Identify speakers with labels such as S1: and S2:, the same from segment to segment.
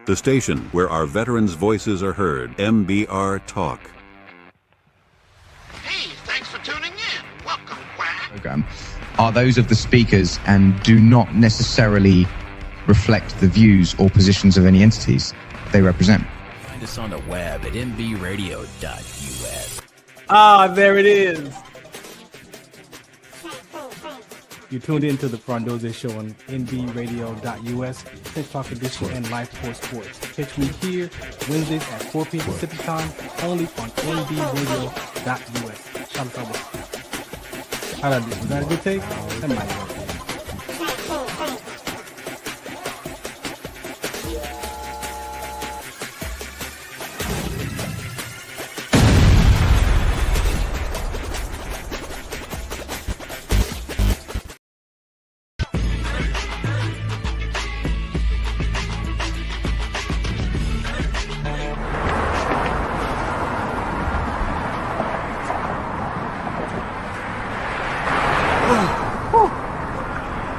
S1: The station where our veterans' voices are heard. MBR Talk.
S2: Hey, thanks for tuning in. Welcome, Quack.
S3: Program are those of the speakers and do not necessarily reflect the views or positions of any entities they represent.
S4: Find us on the web at nbradio.us.
S5: Ah, there it is. You tuned into the Farron Dozier Show on nbradio.us, 10 o'clock edition and Live Sports. Catch me here Wednesdays at 4 p.m. Pacific time, only on nbradio.us. Shout out. How did I do? Was that a good take? That might work.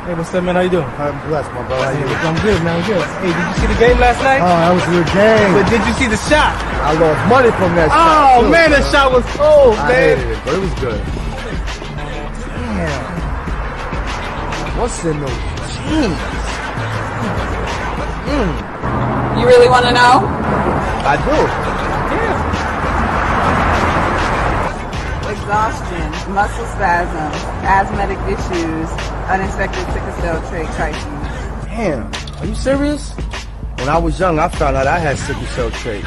S5: Hey, what's up, man? How you doing?
S6: I'm blessed, my brother. How you doing?
S5: I'm good, man. I'm good. Hey, did you see the game last night?
S6: Oh, that was a good game.
S5: But did you see the shot?
S6: I lost money from that shot.
S5: Oh,
S6: too,
S5: man, that shot was cold,
S6: I
S5: man.
S6: hated it, but it was good. Damn. What's in those jeans?
S7: You really want to know?
S6: I do.
S7: Exhaustion, muscle spasms, asthmatic issues, unexpected sickle cell trait crises.
S6: Damn. Are you serious? When I was young, I found out I had sickle cell trait.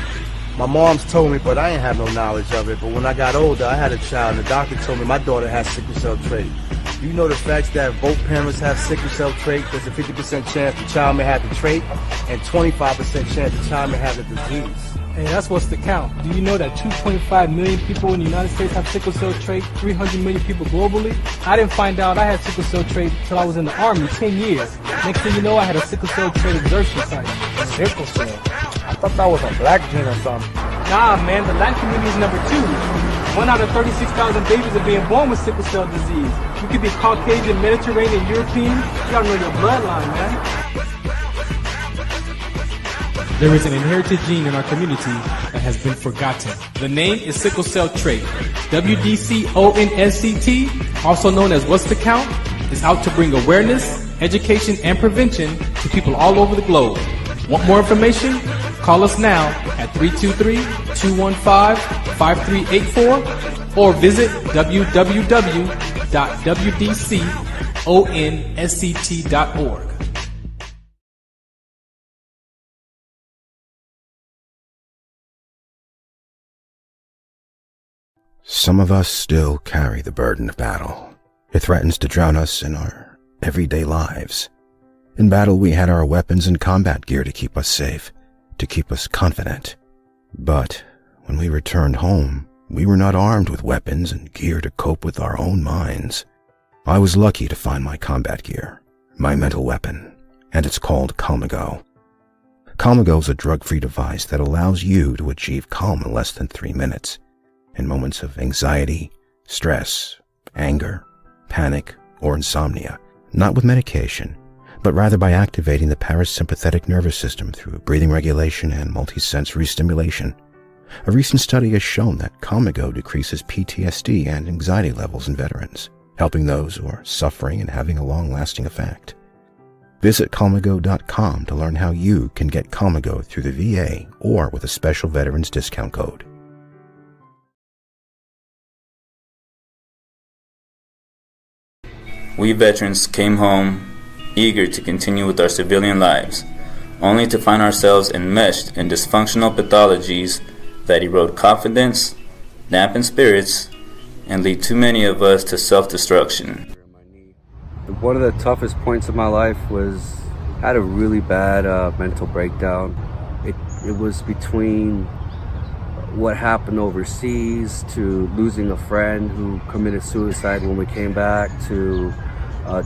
S6: My mom's told me, but I ain't have no knowledge of it. But when I got older, I had a child, and the doctor told me my daughter has sickle cell trait. You know the fact that both parents have sickle cell trait, there's a 50% chance the child may have the trait, and 25% chance the child may have the disease.
S5: Hey, that's what's the count. Do you know that 2.5 million people in the United States have sickle cell trait, 300 million people globally? I didn't find out I had sickle cell trait until I was in the Army, 10 years. Next thing you know, I had a sickle cell trait exertion site.
S6: Sickle cell? I thought that was a black gene or something.
S5: Nah, man, the Latin community is number 2. 1 out of 36,000 babies are being born with sickle cell disease. You could be Caucasian, Mediterranean, European. You gotta know your bloodline, man. There is an inherited gene in our community that has been forgotten. The name is sickle cell trait. WDCONSCT, also known as What's the Count, is out to bring awareness, education, and prevention to people all over the globe. Want more information? Call us now at 323-215-5384 or visit www.wdconsct.org.
S8: Some of us still carry the burden of battle. It threatens to drown us in our everyday lives. In battle, we had our weapons and combat gear to keep us safe, to keep us confident. But when we returned home, we were not armed with weapons and gear to cope with our own minds. I was lucky to find my combat gear, my mental weapon, and it's called Calmago. Calmago is a drug-free device that allows you to achieve calm in less than 3 minutes. In moments of anxiety, stress, anger, panic, or insomnia, not with medication, but rather by activating the parasympathetic nervous system through breathing regulation and multisensory stimulation. A recent study has shown that Calmago decreases PTSD and anxiety levels in veterans, helping those who are suffering and having a long-lasting effect. Visit Calmago.com to learn how you can get Calmago through the VA or with a special veterans discount code.
S9: We veterans came home eager to continue with our civilian lives, only to find ourselves enmeshed in dysfunctional pathologies that erode confidence, dampen spirits, and lead too many of us to self-destruction.
S10: One of the toughest points of my life was I had a really bad mental breakdown. It was between what happened overseas to losing a friend who committed suicide when we came back to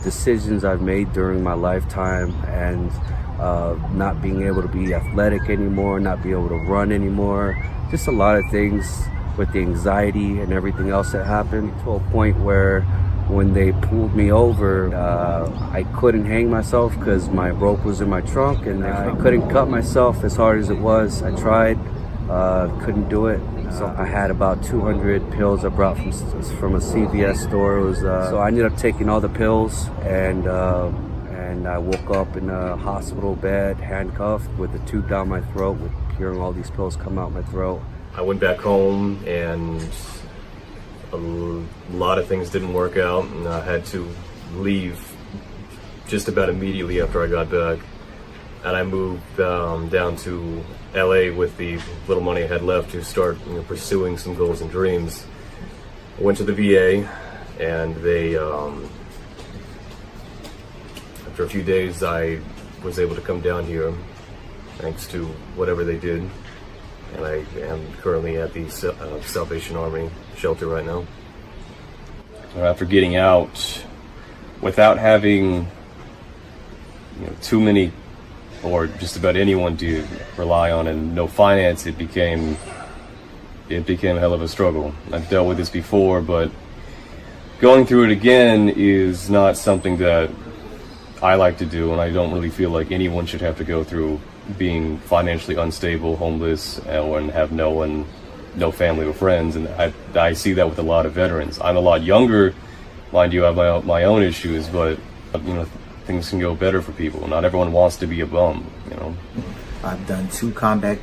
S10: decisions I've made during my lifetime and not being able to be athletic anymore, not being able to run anymore. Just a lot of things with the anxiety and everything else that happened to a point where When they pulled me over, I couldn't hang myself because my rope was in my trunk, and I couldn't cut myself as hard as it was. I tried, couldn't do it. So I had about 200 pills I brought from a CVS store. It was, so I ended up taking all the pills, and I woke up in a hospital bed, handcuffed, with a tube down my throat, with hearing all these pills come out my throat.
S11: I went back home, and a lot of things didn't work out, and I had to leave just about immediately after I got back. And I moved down to LA with the little money I had left to start pursuing some goals and dreams. I went to the VA, and they, after a few days, I was able to come down here thanks to whatever they did. And I am currently at the Salvation Army shelter right now.
S12: After getting out, without having too many, or just about anyone to rely on, and no finance, it became a hell of a struggle. I've dealt with this before, but going through it again is not something that I like to do, and I don't really feel like anyone should have to go through being financially unstable, homeless, and have no family or friends. And I see that with a lot of veterans. I'm a lot younger, mind you, I have my own issues, but things can go better for people. Not everyone wants to be a bum,
S13: I've done 2 combat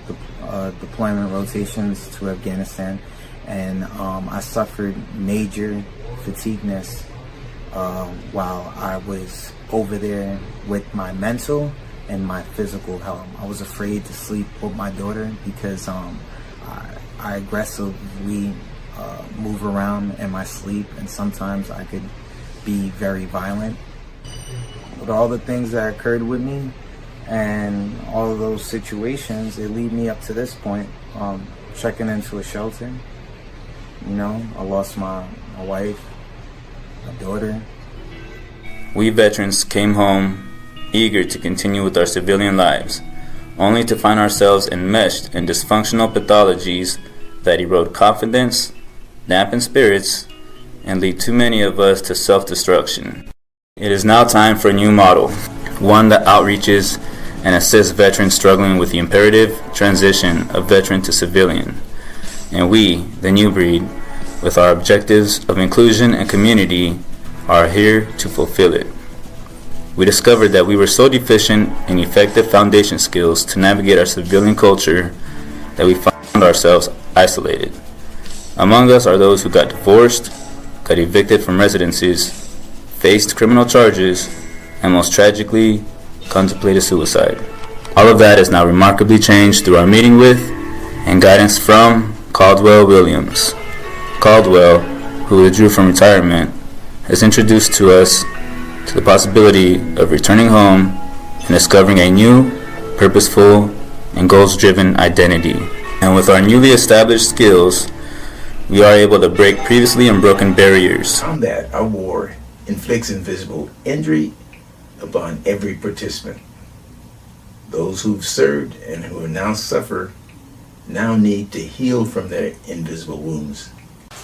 S13: deployment rotations to Afghanistan, and I suffered major fatigueness while I was over there with my mental and my physical health. I was afraid to sleep with my daughter because I aggressively move around in my sleep, and sometimes I could be very violent. With all the things that occurred with me and all of those situations, it lead me up to this point, checking into a shelter. I lost my wife, my daughter.
S9: We veterans came home eager to continue with our civilian lives, only to find ourselves enmeshed in dysfunctional pathologies that erode confidence, dampen spirits, and lead too many of us to self-destruction. It is now time for a new model, one that outreaches and assists veterans struggling with the imperative transition of veteran to civilian. And we, the new breed, with our objectives of inclusion and community, are here to fulfill it. We discovered that we were so deficient in effective foundation skills to navigate our civilian culture that we found ourselves isolated. Among us are those who got divorced, got evicted from residences, faced criminal charges, and most tragically, contemplated suicide. All of that is now remarkably changed through our meeting with and guidance from Caldwell Williams. Caldwell, who withdrew from retirement, has introduced to us to the possibility of returning home and discovering a new, purposeful, and goals-driven identity. And with our newly established skills, we are able to break previously unbroken barriers.
S14: Combat or war inflicts invisible injury upon every participant. Those who've served and who now suffer now need to heal from their invisible wounds.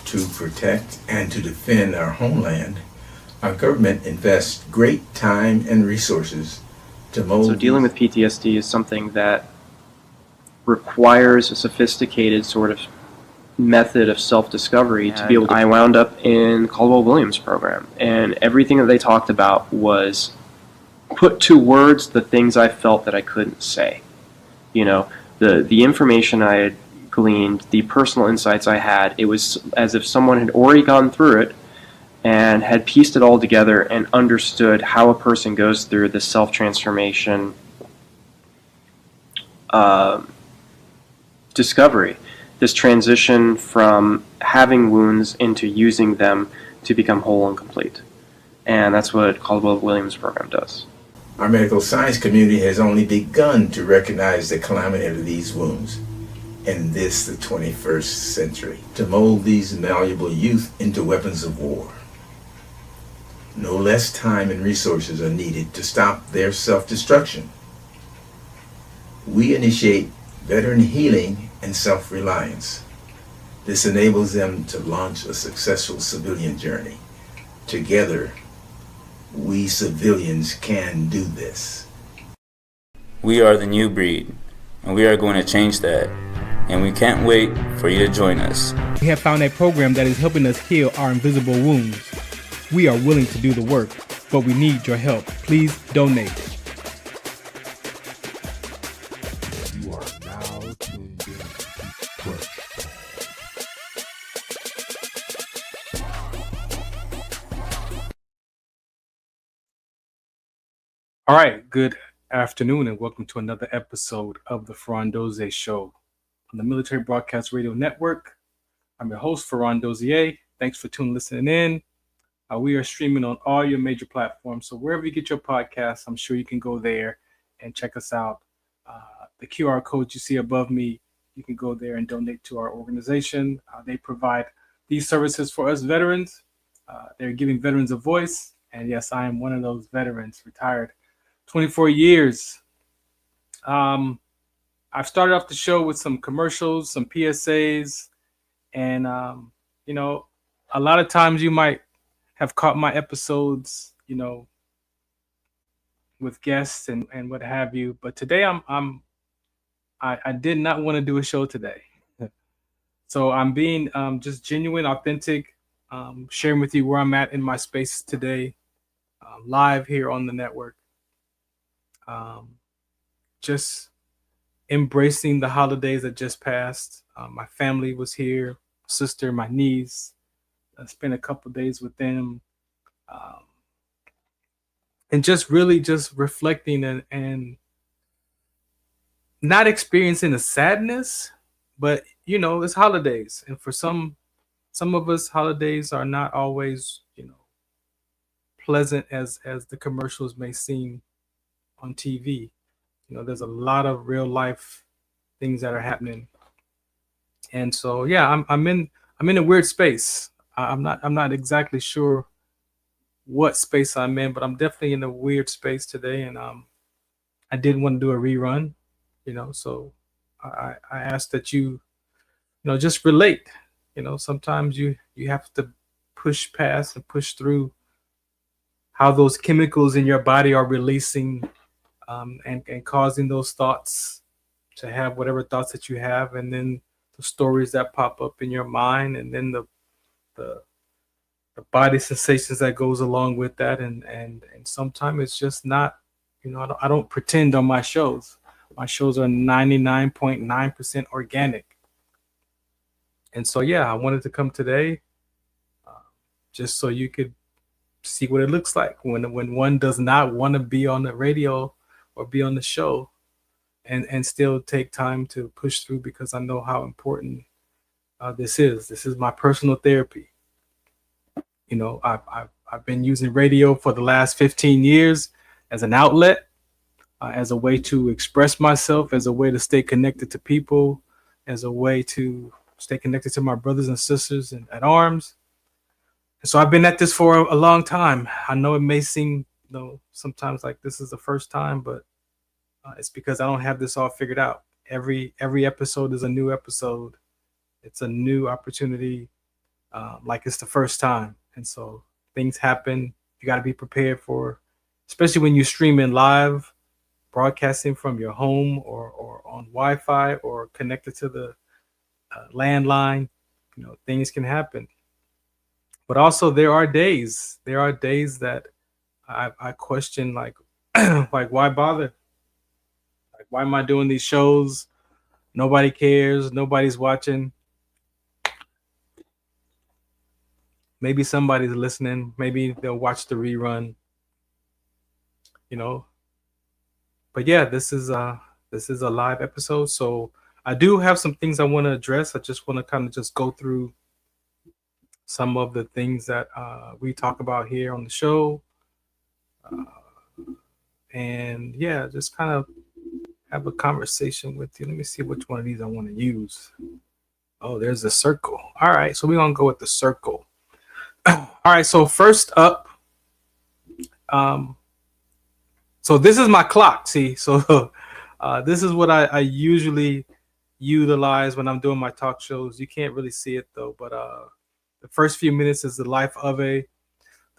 S14: To protect and to defend our homeland, our government invests great time and resources to mold.
S15: So dealing with PTSD is something that requires a sophisticated sort of method of self-discovery to be able to. I wound up in Caldwell Williams program, and everything that they talked about was put to words the things I felt that I couldn't say. The information I had gleaned, the personal insights I had, it was as if someone had already gone through it and had pieced it all together and understood how a person goes through the self-transformation discovery, this transition from having wounds into using them to become whole and complete. And that's what Caldwell Williams program does.
S14: Our medical science community has only begun to recognize the calamity of these wounds in the 21st century, to mold these malleable youth into weapons of war. No less time and resources are needed to stop their self-destruction. We initiate veteran healing and self-reliance. This enables them to launch a successful civilian journey, Together, we civilians can do this.
S9: We are the new breed, and we are going to change that. And we can't wait for you to join us.
S5: We have found a program that is helping us heal our invisible wounds. We are willing to do the work, but we need your help. Please donate.
S16: You are now tuned in to Push.
S5: All right, good afternoon and welcome to another episode of the Farron Dozier Show on the Military Broadcast Radio Network. I'm your host, Farron Dozier. Thanks for listening in. We are streaming on all your major platforms, so wherever you get your podcasts, I'm sure you can go there and check us out. The QR code you see above me, you can go there and donate to our organization. They provide these services for us veterans. They're giving veterans a voice, and yes, I am one of those veterans, retired 24 years. I've started off the show with some commercials, some PSAs, and, a lot of times you might have caught my episodes, with guests and what have you. But today I did not want to do a show today. So I'm being just genuine, authentic, sharing with you where I'm at in my space today, live here on the network. Just embracing the holidays that just passed. My family was here, sister, my niece. I spent a couple days with them, and just really just reflecting and not experiencing the sadness, but it's holidays, and for some of us, holidays are not always pleasant as the commercials may seem on TV. There's a lot of real life things that are happening, and so yeah, I'm in a weird space. I'm not exactly sure what space I'm in, but I'm definitely in a weird space today, and I didn't want to do a rerun, so I asked that you just relate. Sometimes you have to push past and push through how those chemicals in your body are releasing, and causing those thoughts to have whatever thoughts that you have, and then the stories that pop up in your mind, and then the body sensations that goes along with that, and sometimes it's just not, I don't pretend on my shows. My shows are 99.9% organic, and so yeah, I wanted to come today, just so you could see what it looks like when one does not want to be on the radio or be on the show, and still take time to push through, because I know how important this is. This is my personal therapy. I've been using radio for the last 15 years as an outlet, as a way to express myself, as a way to stay connected to people, as a way to stay connected to my brothers and sisters at arms. And so I've been at this for a long time. I know it may seem, sometimes like this is the first time, but it's because I don't have this all figured out. Every episode is a new episode. It's a new opportunity, like it's the first time. And so things happen. You got to be prepared for, especially when you're streaming live, broadcasting from your home or on Wi-Fi or connected to the landline. Things can happen. But also there are days that I question, like, like, why bother? Like, why am I doing these shows? Nobody cares. Nobody's watching. Maybe somebody's listening. Maybe they'll watch the rerun. But yeah, this is a live episode. So I do have some things I want to address. I just want to kind of just go through some of the things that we talk about here on the show. And yeah, just kind of have a conversation with you. Let me see which one of these I want to use. Oh, there's the circle. All right, so we're going to go with the circle. All right, so first up, so this is my clock. See, so this is what I usually utilize when I'm doing my talk shows. You can't really see it though, but the first few minutes is the life of a.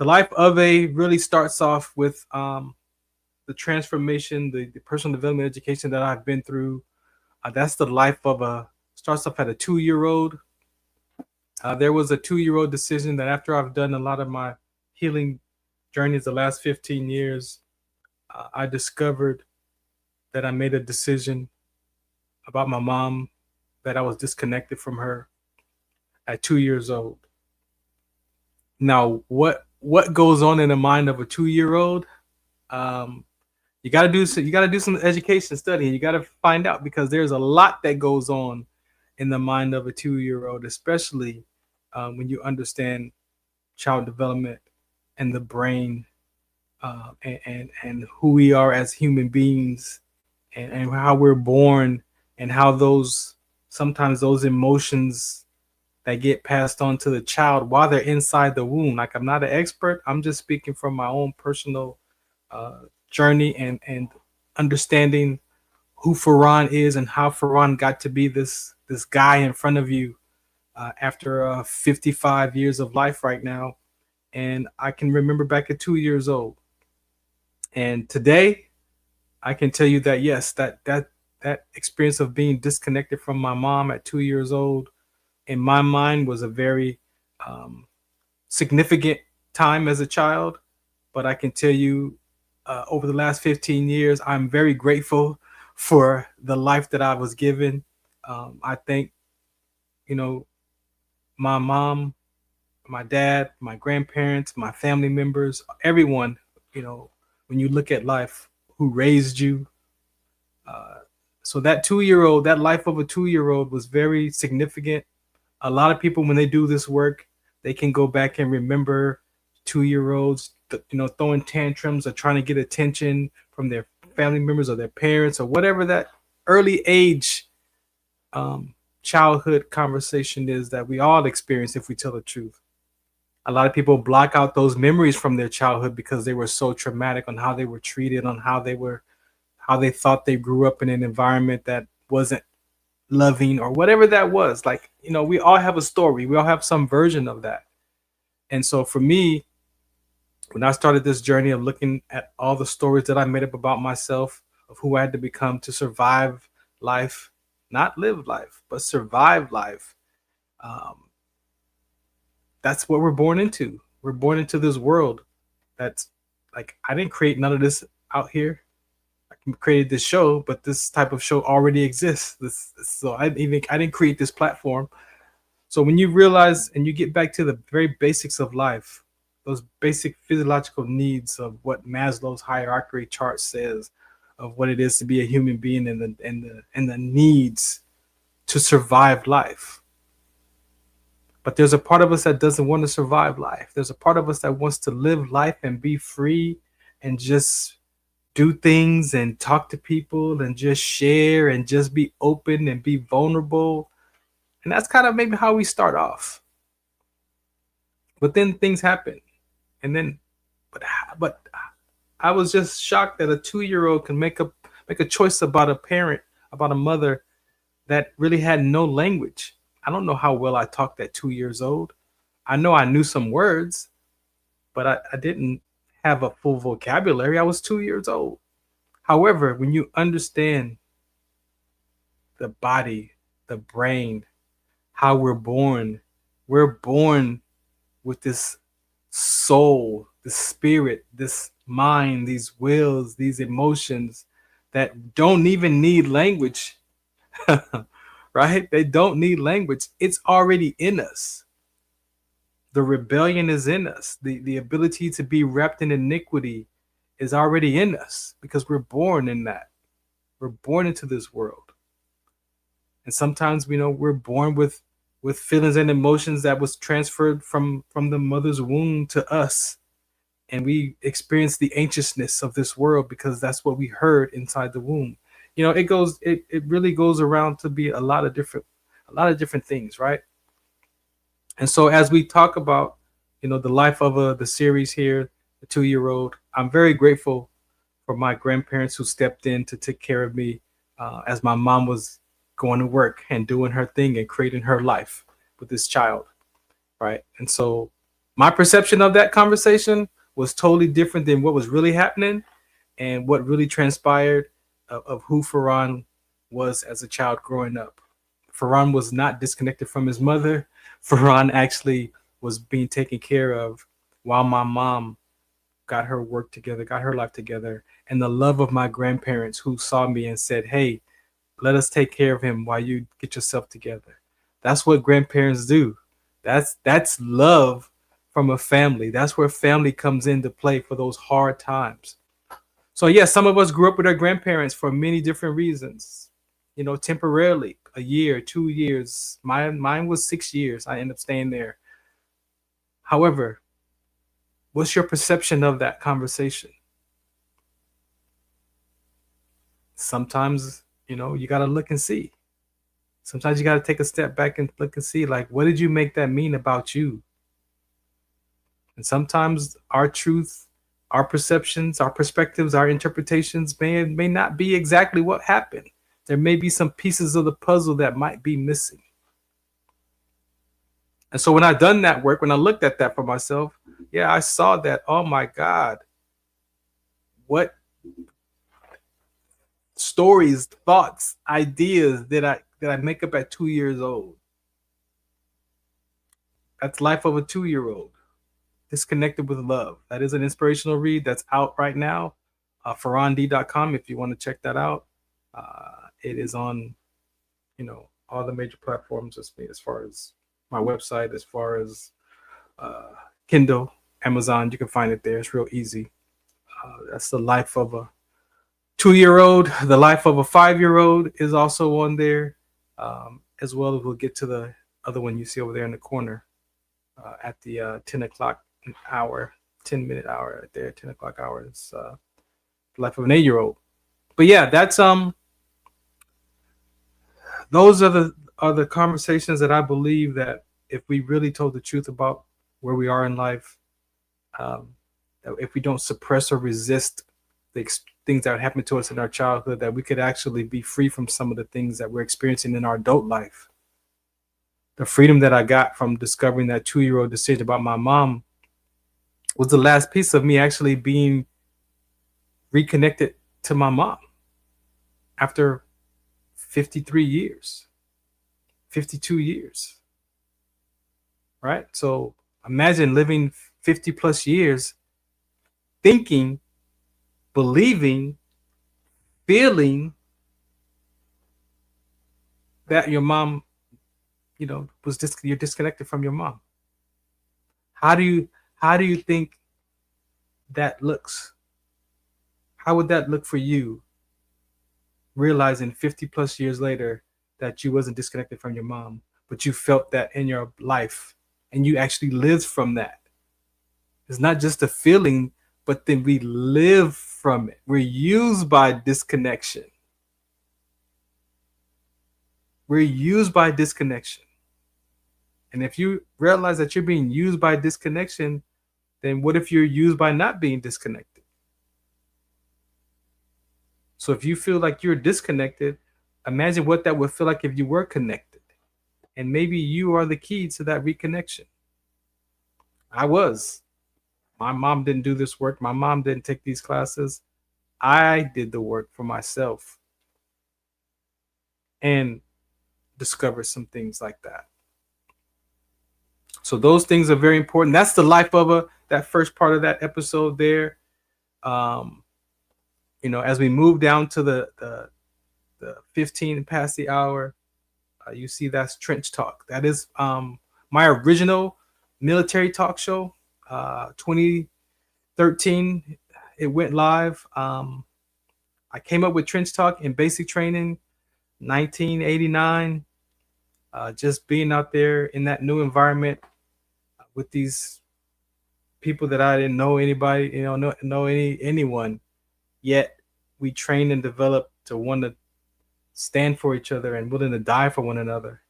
S5: The life of a really starts off with the transformation, the personal development education that I've been through. That's the life of starts off at a 2-year-old. There was a 2-year-old decision that after I've done a lot of my healing journeys the last 15 years, I discovered that I made a decision about my mom, that I was disconnected from her at 2 years old. Now, what goes on in the mind of a 2-year-old? You got to do some education studying. You got to find out, because there's a lot that goes on in the mind of a 2-year-old, especially when you understand child development and the brain, and who we are as human beings, and how we're born, and how sometimes those emotions that get passed on to the child while they're inside the womb. Like, I'm not an expert. I'm just speaking from my own personal journey and understanding who Farron is and how Farron got to be this guy in front of you after 55 years of life right now. And I can remember back at 2 years old. And today, I can tell you that yes, that experience of being disconnected from my mom at 2 years old, in my mind, was a very significant time as a child. But I can tell you, over the last 15 years, I'm very grateful for the life that I was given. I thank, my mom, my dad, my grandparents, my family members, everyone, when you look at life, who raised you. So that 2-year-old, that life of a 2-year-old was very significant. A lot of people, when they do this work, they can go back and remember 2-year-olds, throwing tantrums or trying to get attention from their family members or their parents or whatever that early age childhood conversation is that we all experience, if we tell the truth. A lot of people block out those memories from their childhood because they were so traumatic on how they were treated, on how they thought they grew up in an environment that wasn't loving or whatever that was. Like, we all have a story. We all have some version of that. And so for me, when I started this journey of looking at all the stories that I made up about myself, of who I had to become to survive life, not live life, but survive life, that's what we're born into. We're born into this world that's like, I didn't create none of this out here. I created this show, but this type of show already exists. So I didn't create this platform. So when you realize and you get back to the very basics of life, those basic physiological needs of what Maslow's hierarchy chart says of what it is to be a human being, and the needs to survive life. But there's a part of us that doesn't want to survive life. There's a part of us that wants to live life and be free and just do things and talk to people and just share and just be open and be vulnerable. And that's kind of maybe how we start off. But then things happen. And then, but I was just shocked that a 2-year-old can make a choice about a parent, about a mother that really had no language. I don't know how well I talked at 2 years old. I know I knew some words, but I didn't have a full vocabulary. I was 2 years old. However, when you understand the body, the brain, how we're born with this soul, this spirit, this mind, these wills, these emotions that don't even need language. Right? They don't need language. It's already in us. The rebellion is in us. The ability to be wrapped in iniquity is already in us because we're born in that. We're born into this world. And sometimes we're born with feelings and emotions that was transferred from the mother's womb to us. And we experience the anxiousness of this world because that's what we heard inside the womb. It really goes around to be a lot of different things, right? And so as we talk about, the life of the series here, the 2-year-old, I'm very grateful for my grandparents who stepped in to take care of me as my mom was going to work and doing her thing and creating her life with this child, right? And so My perception of that conversation was totally different than what was really happening and what really transpired of who Farron was as a child growing up. Farron was not disconnected from his mother. Farron actually was being taken care of while my mom got her work together, got her life together, and the love of my grandparents who saw me and said, "Hey, let us take care of him while you get yourself together." That's what grandparents do. That's love from a family. That's where family comes into play for those hard times. So yeah, some of us grew up with our grandparents for many different reasons. You know, temporarily, a year, 2 years. Mine was 6 years. I ended up staying there. However, what's your perception of that conversation? Sometimes, you got to look and see. Sometimes you got to take a step back and look and see, like, what did you make that mean about you? And sometimes our truth, our perceptions, our perspectives, our interpretations may not be exactly what happened. There may be some pieces of the puzzle that might be missing. And so when I done that work, when I looked at that for myself, yeah, I saw that, oh my God, what stories, thoughts, ideas did I make up at 2 years old? That's life of a 2-year-old. Disconnected with love. That is an inspirational read that's out right now. FarronD.com if you want to check that out. It is on, all the major platforms as far as my website, as far as Kindle, Amazon. You can find it there. It's real easy. That's the life of a 2-year-old. The life of a 5-year-old is also on there, as well as we'll get to the other one you see over there in the corner at the 10 o'clock hour, 10-minute hour right there, 10 o'clock hour. It's life of an 8-year-old. But yeah, that's those are the conversations that I believe that if we really told the truth about where we are in life, if we don't suppress or resist the things that happened to us in our childhood, that we could actually be free from some of the things that we're experiencing in our adult life. The freedom that I got from discovering that 2-year-old decision about my mom was the last piece of me actually being reconnected to my mom after 53 years, 52 years, right? So imagine living 50 plus years thinking, believing, feeling that your mom, you're disconnected from your mom. How do you think that looks? How would that look for you, realizing 50 plus years later that you wasn't disconnected from your mom, but you felt that in your life and you actually lived from that? It's not just a feeling, but then we live from it. We're used by disconnection. We're used by disconnection. And if you realize that you're being used by disconnection, then what if you're used by not being disconnected? So if you feel like you're disconnected, imagine what that would feel like if you were connected. And maybe you are the key to that reconnection. I was. My mom didn't do this work. My mom didn't take these classes. I did the work for myself and discovered some things like that. So those things are very important. That's the life of that first part of that episode there. As we move down to the 15 past the hour, you see that's Trench Talk. That is my original military talk show. 2013, it went live. I came up with Trench Talk in basic training, 1989. Just being out there in that new environment with these people that I didn't know anybody, know anyone. Yet we trained and developed to want to stand for each other and willing to die for one another,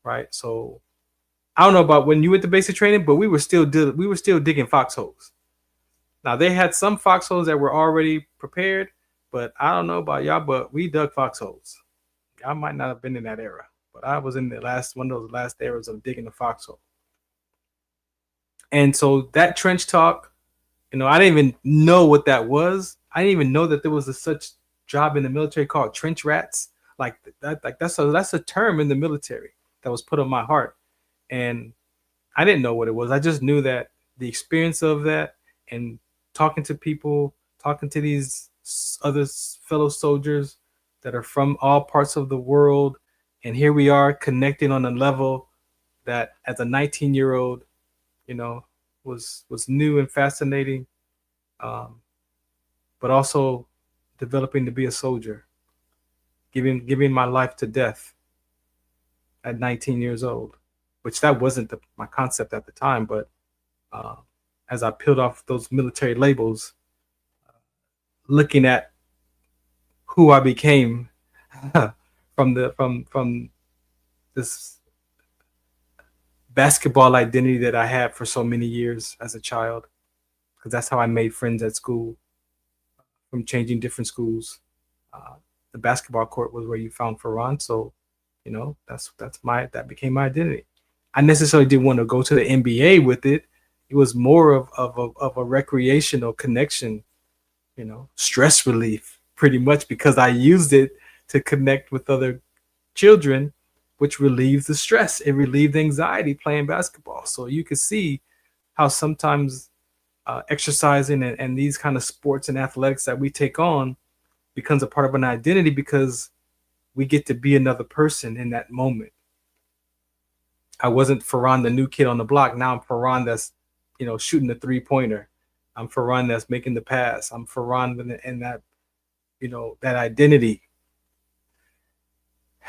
S5: right? So I don't know about when you went to basic training, but we were still digging foxholes. Now they had some foxholes that were already prepared, but I don't know about y'all, but we dug foxholes. I might not have been in that era, but I was in one of those last eras of digging the foxhole. And so that trench talk, I didn't even know what that was. I didn't even know that there was such job in the military called trench rats. Like that, that's a term in the military that was put on my heart. And I didn't know what it was. I just knew that the experience of that and talking to people, talking to these other fellow soldiers that are from all parts of the world. And here we are connecting on a level that as a 19-year-old, was new and fascinating, but also developing to be a soldier, giving my life to death at 19 years old, which that wasn't my concept at the time. But as I peeled off those military labels, looking at who I became from this basketball identity that I had for so many years as a child, because that's how I made friends at school, from changing different schools. The basketball court was where you found Farron, so that became my identity. I necessarily didn't want to go to the NBA with it. It was more of a recreational connection, stress relief, pretty much, because I used it to connect with other children, which relieves the stress. It relieved anxiety playing basketball. So you could see how sometimes exercising and these kind of sports and athletics that we take on becomes a part of an identity, because we get to be another person in that moment. I wasn't Farron, the new kid on the block. Now I'm Farron that's, shooting the 3-pointer. I'm Farron that's making the pass. I'm Farron in that, that identity.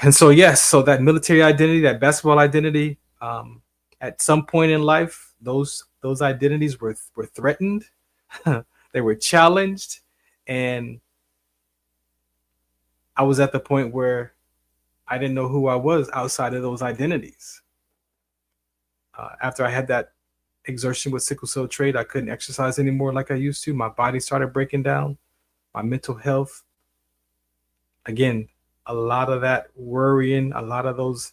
S5: And so, yes, so that military identity, that basketball identity, at some point in life, those identities were threatened. They were challenged. And I was at the point where I didn't know who I was outside of those identities. After I had that exertion with sickle cell trait, I couldn't exercise anymore like I used to. My body started breaking down. My mental health, again, a lot of that worrying, a lot of those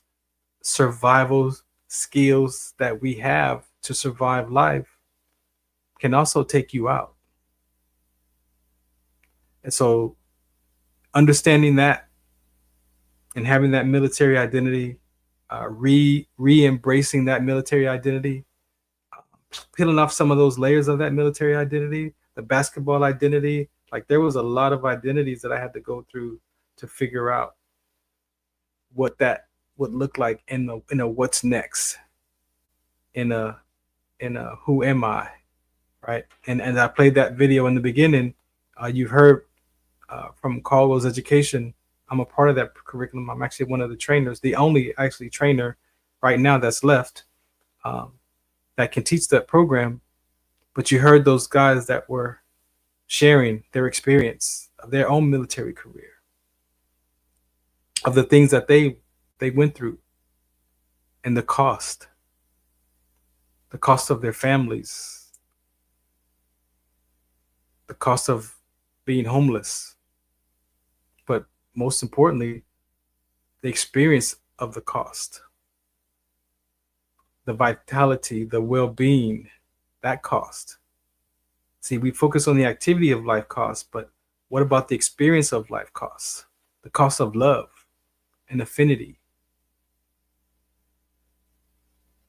S5: survival skills that we have to survive life can also take you out. And so understanding that and having that military identity, re-embracing that military identity, peeling off some of those layers of that military identity, the basketball identity, like there was a lot of identities that I had to go through to figure out what that would look like in a what's next, in a who am I, right? And I played that video in the beginning. You've heard from Caldwell's Education. I'm a part of that curriculum. I'm actually one of the trainers, the only actually trainer right now that's left that can teach that program. But you heard those guys that were sharing their experience of their own military career, of the things that they went through, and the cost of their families, the cost of being homeless, but most importantly, the experience of the cost, the vitality, the well-being, that cost. See, we focus on the activity of life costs, but what about the experience of life costs? The cost of love and affinity.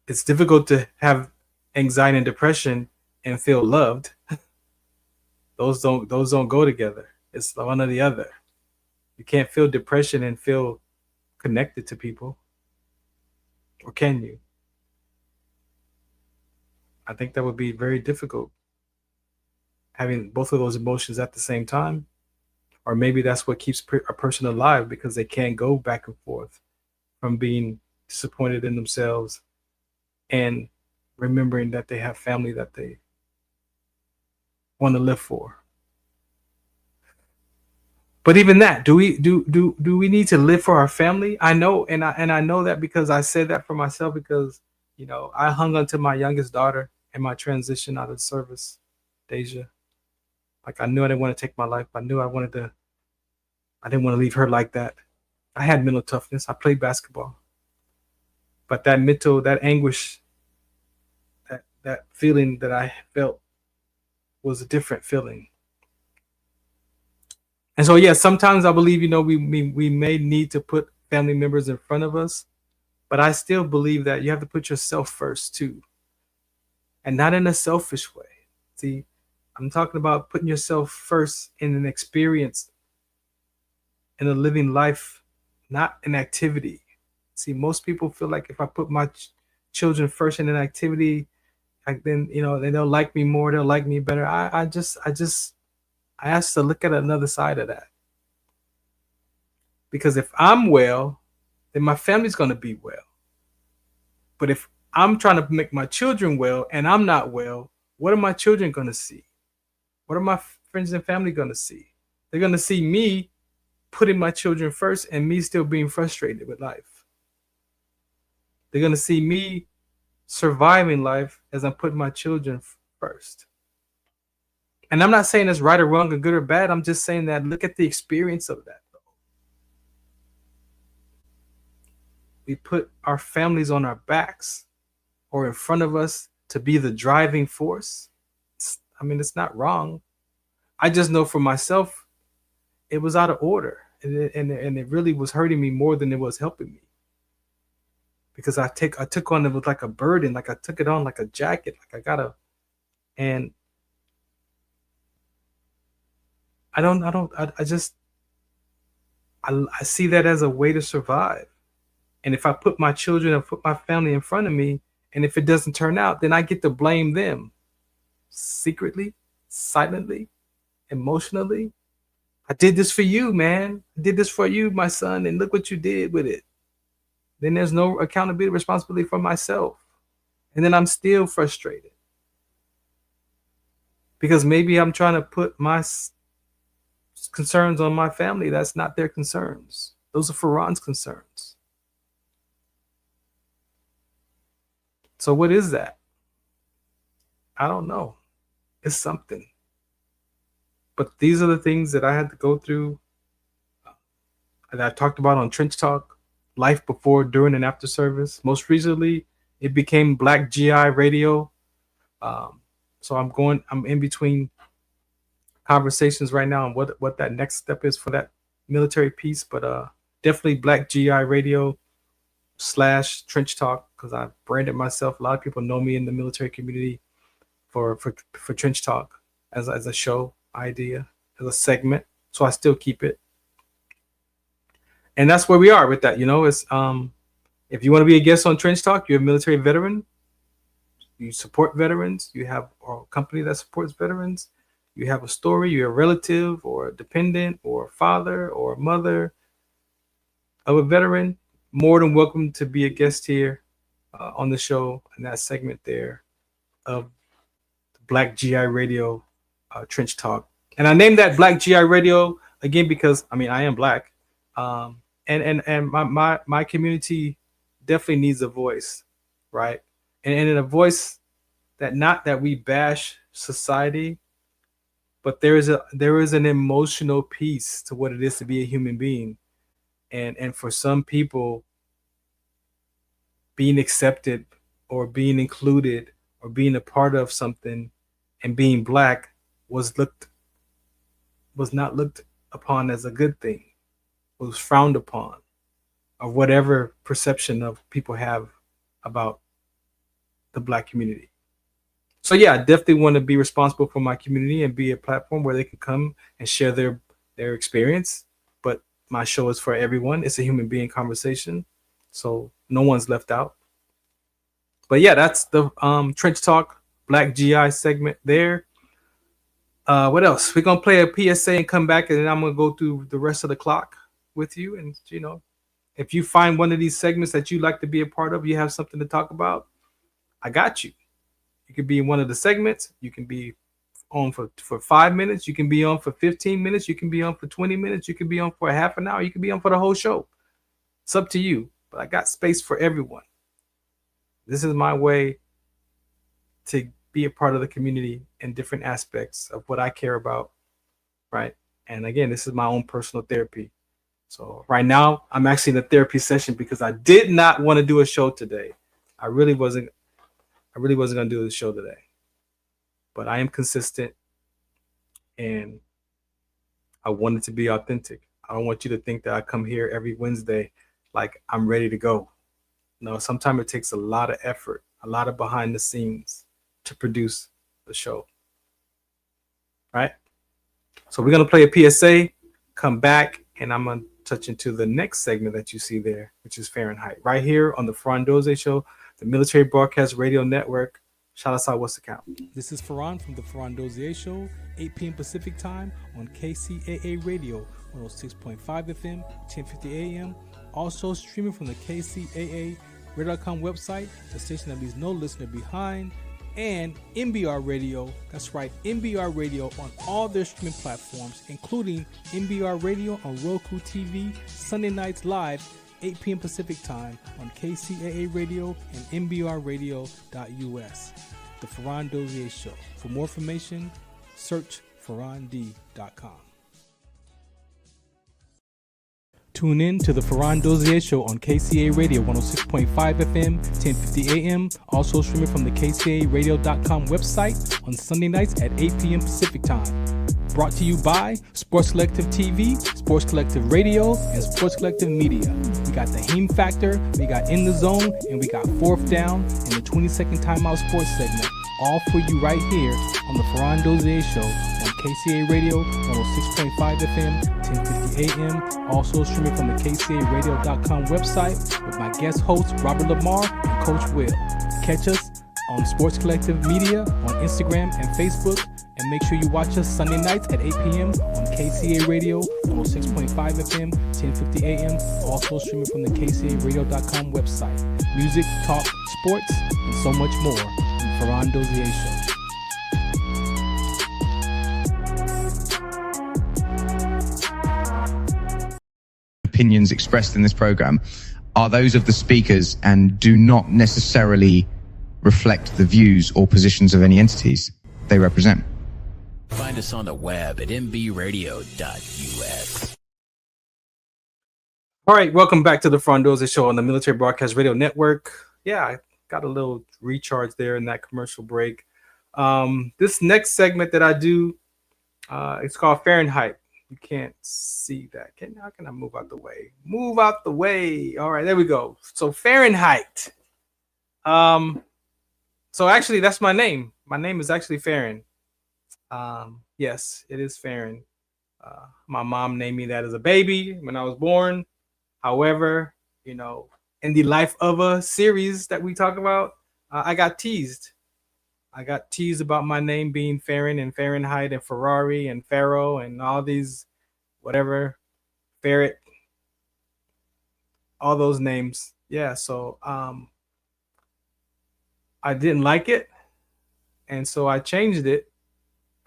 S5: It's difficult to have anxiety and depression and feel loved. Those don't go together. It's one or the other. You can't feel depression and feel connected to people. Or can you? I think that would be very difficult, having both of those emotions at the same time. Or maybe that's what keeps a person alive, because they can't go back and forth from being disappointed in themselves and remembering that they have family that they want to live for. But even that, do we need to live for our family? I know, and I know that because I said that for myself, because I hung on to my youngest daughter in my transition out of service, Deja. Like, I knew I didn't want to take my life. I knew I didn't want to leave her like that. I had mental toughness. I played basketball. But that anguish, that feeling that I felt was a different feeling. And so, yeah, sometimes I believe, we may need to put family members in front of us, but I still believe that you have to put yourself first too, and not in a selfish way. See, I'm talking about putting yourself first in an experience, in a living life, not an activity. See, most people feel like if I put my children first in an activity, then they'll like me more, they'll like me better. I ask to look at another side of that. Because if I'm well, then my family's going to be well. But if I'm trying to make my children well and I'm not well, what are my children going to see? What are my friends and family going to see? They're going to see me putting my children first and me still being frustrated with life. They're going to see me surviving life as I'm putting my children first. And I'm not saying it's right or wrong or good or bad. I'm just saying that look at the experience of that. We put our families on our backs or in front of us to be the driving force. It's not wrong. I just know for myself, it was out of order. And it really was hurting me more than it was helping me. Because I took on it with like a burden, like I took it on like a jacket, like I gotta, and I see that as a way to survive. And if I put my children or put my family in front of me, and if it doesn't turn out, then I get to blame them secretly, silently, emotionally. I did this for you, man. I did this for you, my son, and look what you did with it. Then there's no accountability, responsibility for myself. And then I'm still frustrated. Because maybe I'm trying to put my concerns on my family. That's not their concerns. Those are Farron's concerns. So what is that? I don't know. It's something. But these are the things that I had to go through that I talked about on Trench Talk, life before, during, and after service. Most recently, it became Black GI Radio. So I'm in between conversations right now on what that next step is for that military piece. But definitely Black GI Radio / Trench Talk, because I branded myself. A lot of people know me in the military community for Trench Talk as a show idea, as a segment. So I still keep it. And that's where we are with that. It's if you want to be a guest on Trench Talk, you're a military veteran, you support veterans, you have a company that supports veterans, you have a story, you're a relative or a dependent or a father or a mother of a veteran, more than welcome to be a guest here on the show in that segment there of Black GI Radio Trench Talk. And I named that Black GI Radio again because I am Black. And my community definitely needs a voice, right? And in a voice that not that we bash society, but there is an emotional piece to what it is to be a human being. And for some people, being accepted or being included or being a part of something and being Black was not looked upon as a good thing. Was frowned upon, or whatever perception of people have about the Black community. So yeah, I definitely want to be responsible for my community and be a platform where they can come and share their experience. But my show is for everyone. It's a human being conversation, so no one's left out. But yeah, that's the Trench Talk Black GI segment there. What else? We're gonna play a PSA and come back, and then I'm gonna go through the rest of the clock with you. And if you find one of these segments that you like to be a part of, you have something to talk about, I got you. You can be in one of the segments. You can be on for 5 minutes. You can be on for 15 minutes. You can be on for 20 minutes. You can be on for a half an hour. You can be on for the whole show. It's up to you. But I got space for everyone. This is my way to be a part of the community in different aspects of what I care about, right? And again, this is my own personal therapy. So right now, I'm actually in a therapy session because I did not want to do a show today. I really I really wasn't going to do the show today. But I am consistent, and I want it to be authentic. I don't want you to think that I come here every Wednesday like I'm ready to go. No, sometimes it takes a lot of effort, a lot of behind the scenes to produce the show. Right? So we're going to play a PSA, come back, and I'm going to touch into the next segment that you see there, which is Fahrenheit, right here on the Farron Dozier Show, the Military Broadcast Radio Network. Shout us out, what's the count? This is Farron from the Farron Dozier Show, 8 p.m. Pacific time on KCAA Radio, 106.5 FM, 1050 AM. Also streaming from the KCAA Radio.com website, the station that leaves no listener behind, and MBR Radio. That's right, MBR Radio on all their streaming platforms, including MBR Radio on Roku TV, Sunday nights live, 8 p.m. Pacific time on KCAA Radio and MBRradio.us. The Farron Dozier Show. For more information, search farrond.com. Tune in to the Farron Dozier Show on KCAA Radio 106.5 FM, 1050 AM. Also streaming from the KCAAradio.com website on Sunday nights at 8 p.m. Pacific time. Brought to you by Sports Collective TV, Sports Collective Radio, and Sports Collective Media. We got the Heme Factor, we got In the Zone, and we got Fourth Down in the 20-second timeout sports segment. All for you right here on the Farron Dozier Show on KCAA Radio 106.5 FM, 1050 AM. Also streaming from the KCAAradio.com website with my guest hosts Robert Lamar and Coach Will. Catch us on Sports Collective Media on Instagram and Facebook. And make sure you watch us Sunday nights at 8 p.m. on KCA Radio 106.5 FM, 1050 AM. Also streaming from the KCARadio.com website. Music, talk, sports, and so much more on Farron Dozier Show.
S3: Opinions expressed in this program are those of the speakers and do not necessarily reflect the views or positions of any entities they represent.
S4: Find us on the web at mbradio.us.
S5: All right, welcome back to the Farron Dozier Show on the Military Broadcast Radio Network. Yeah, I got a little recharge there in that commercial break. This next segment that I do, it's called Fahrenheit. You can't see that. How can I move out the way? Move out the way. All right, there we go. So Fahrenheit. So actually, that's my name. My name is actually Farron. Yes, it is Farron. My mom named me that as a baby when I was born. However, in the Life of a series that we talk about, I got teased. I got teased about my name being Farron and Fahrenheit and Ferrari and Pharaoh and all these, whatever, Ferret, all those names. Yeah, so I didn't like it, and so I changed it.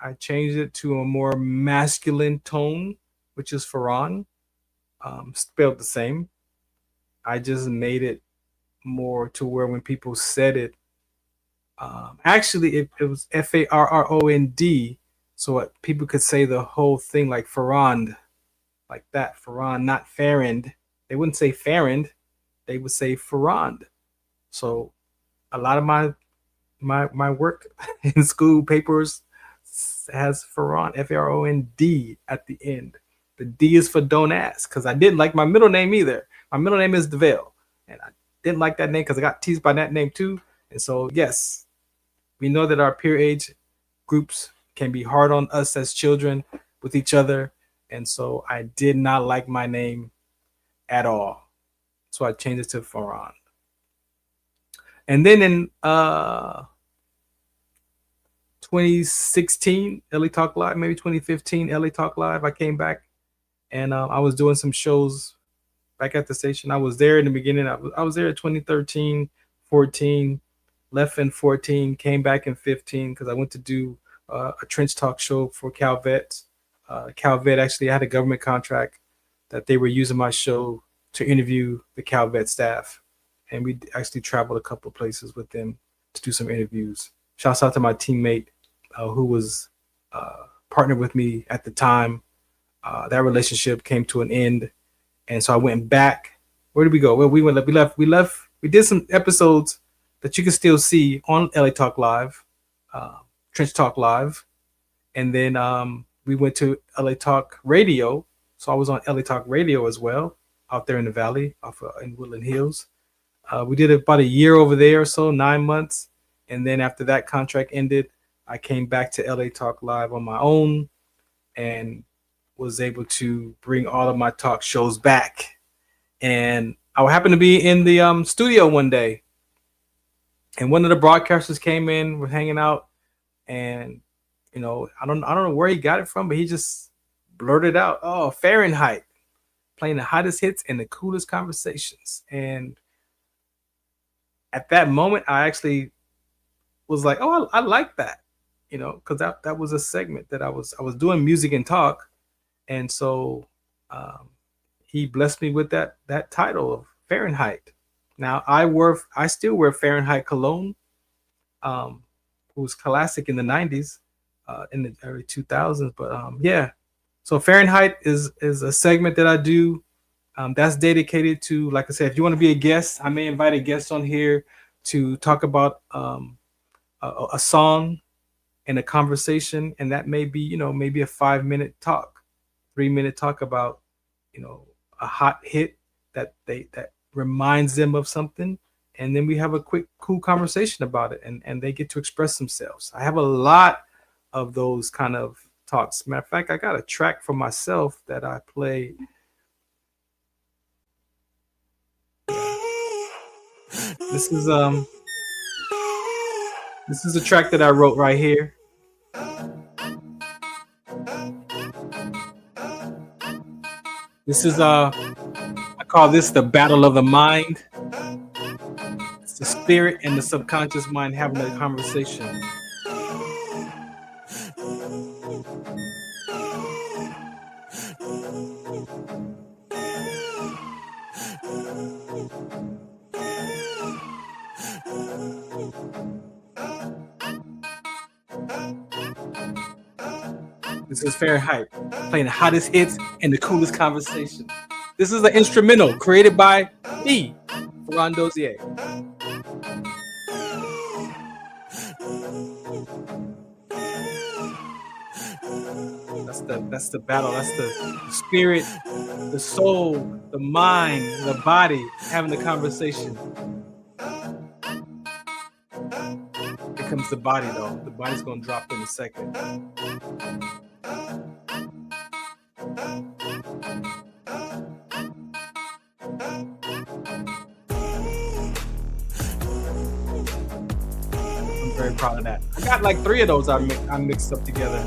S5: I changed it to a more masculine tone, which is Farron, spelled the same. I just made it more to where when people said it, actually it was Farrond, so people could say the whole thing like Farron, like that, Farron, not Farron. They wouldn't say Farron, they would say Farron. So a lot of my work in school papers has Farron, Farrond at the end. The D is for don't ask, because I didn't like my middle name either. My middle name is DeVale, and I didn't like that name because I got teased by that name too. And so, yes, we know that our peer age groups can be hard on us as children with each other. And so I did not like my name at all. So I changed it to Farron. And then in 2016 LA Talk Live, maybe 2015 LA Talk Live, I came back and I was doing some shows back at the station. I was there in the beginning. I was there in 2013, 14, left in 14, came back in 15 because I went to do a trench talk show for Calvet. Calvet actually had a government contract that they were using my show to interview the Calvet staff. And we actually traveled a couple of places with them to do some interviews. Shouts out to my teammate who was partnered with me at the time. That relationship came to an end. And so I went back. Where did we go? Well, we left. We did some episodes that you can still see on LA Talk Live, Trench Talk Live, and then we went to LA Talk Radio. So I was on LA Talk Radio as well, out there in the valley, in Woodland Hills. We did about a year over there or so, 9 months. And then after that contract ended, I came back to LA Talk Live on my own and was able to bring all of my talk shows back. And I happened to be in the studio one day, and one of the broadcasters came in, we're hanging out, and I don't know where he got it from, but he just blurted out, "Oh, Fahrenheit, playing the hottest hits and the coolest conversations." And at that moment, I actually was like, "Oh, I like that," because that was a segment that I was doing music and talk, and so he blessed me with that title of Fahrenheit. Now I still wear Fahrenheit cologne, who was classic in the 90s, in the early 2000s. But yeah, so Fahrenheit is a segment that I do that's dedicated to, like I said, if you want to be a guest, I may invite a guest on here to talk about a song and a conversation, and that may be maybe a 5-minute talk, 3-minute talk about a hot hit that reminds them of something, and then we have a quick cool conversation about it, and they get to express themselves. I have a lot of those kind of talks. Matter of fact, I got a track for myself that I play. This is a track that I wrote right here. This is I call this the battle of the mind. It's the spirit and the subconscious mind having a conversation. This is Fahrenheit, playing the hottest hits and the coolest conversation. This is an instrumental created by me, Farron Dozier. That's the battle. That's the spirit, the soul, the mind, the body having the conversation. Here comes the body, though. The body's gonna drop in a second. I'm very proud of that. I got like 3 of those I mixed up together.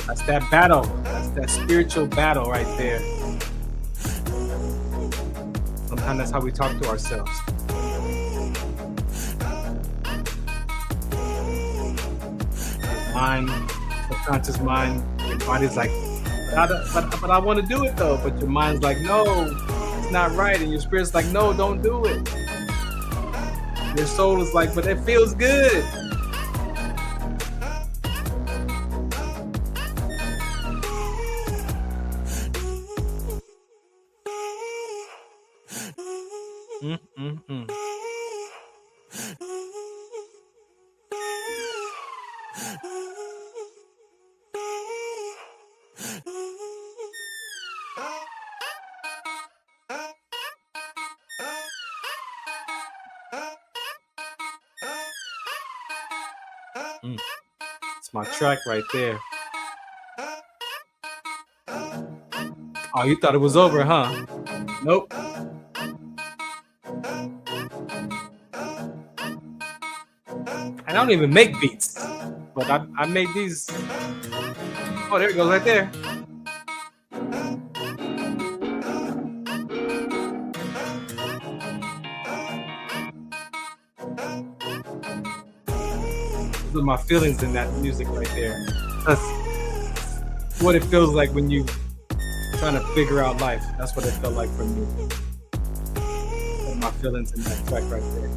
S5: That's that battle. That's that spiritual battle right there. Sometimes that's how we talk to ourselves. Mind, subconscious mind, your body's like, but I want to do it though. But your mind's like, no, it's not right. And your spirit's like, no, don't do it. Your soul is like, but it feels good. It's my track right there. Oh, you thought it was over, huh? Nope. I don't even make beats. but I made these. Oh, there it goes right there. Those are my feelings in that music right there. That's what it feels like when you trying to figure out life. That's what it felt like for me. My feelings in that track right there.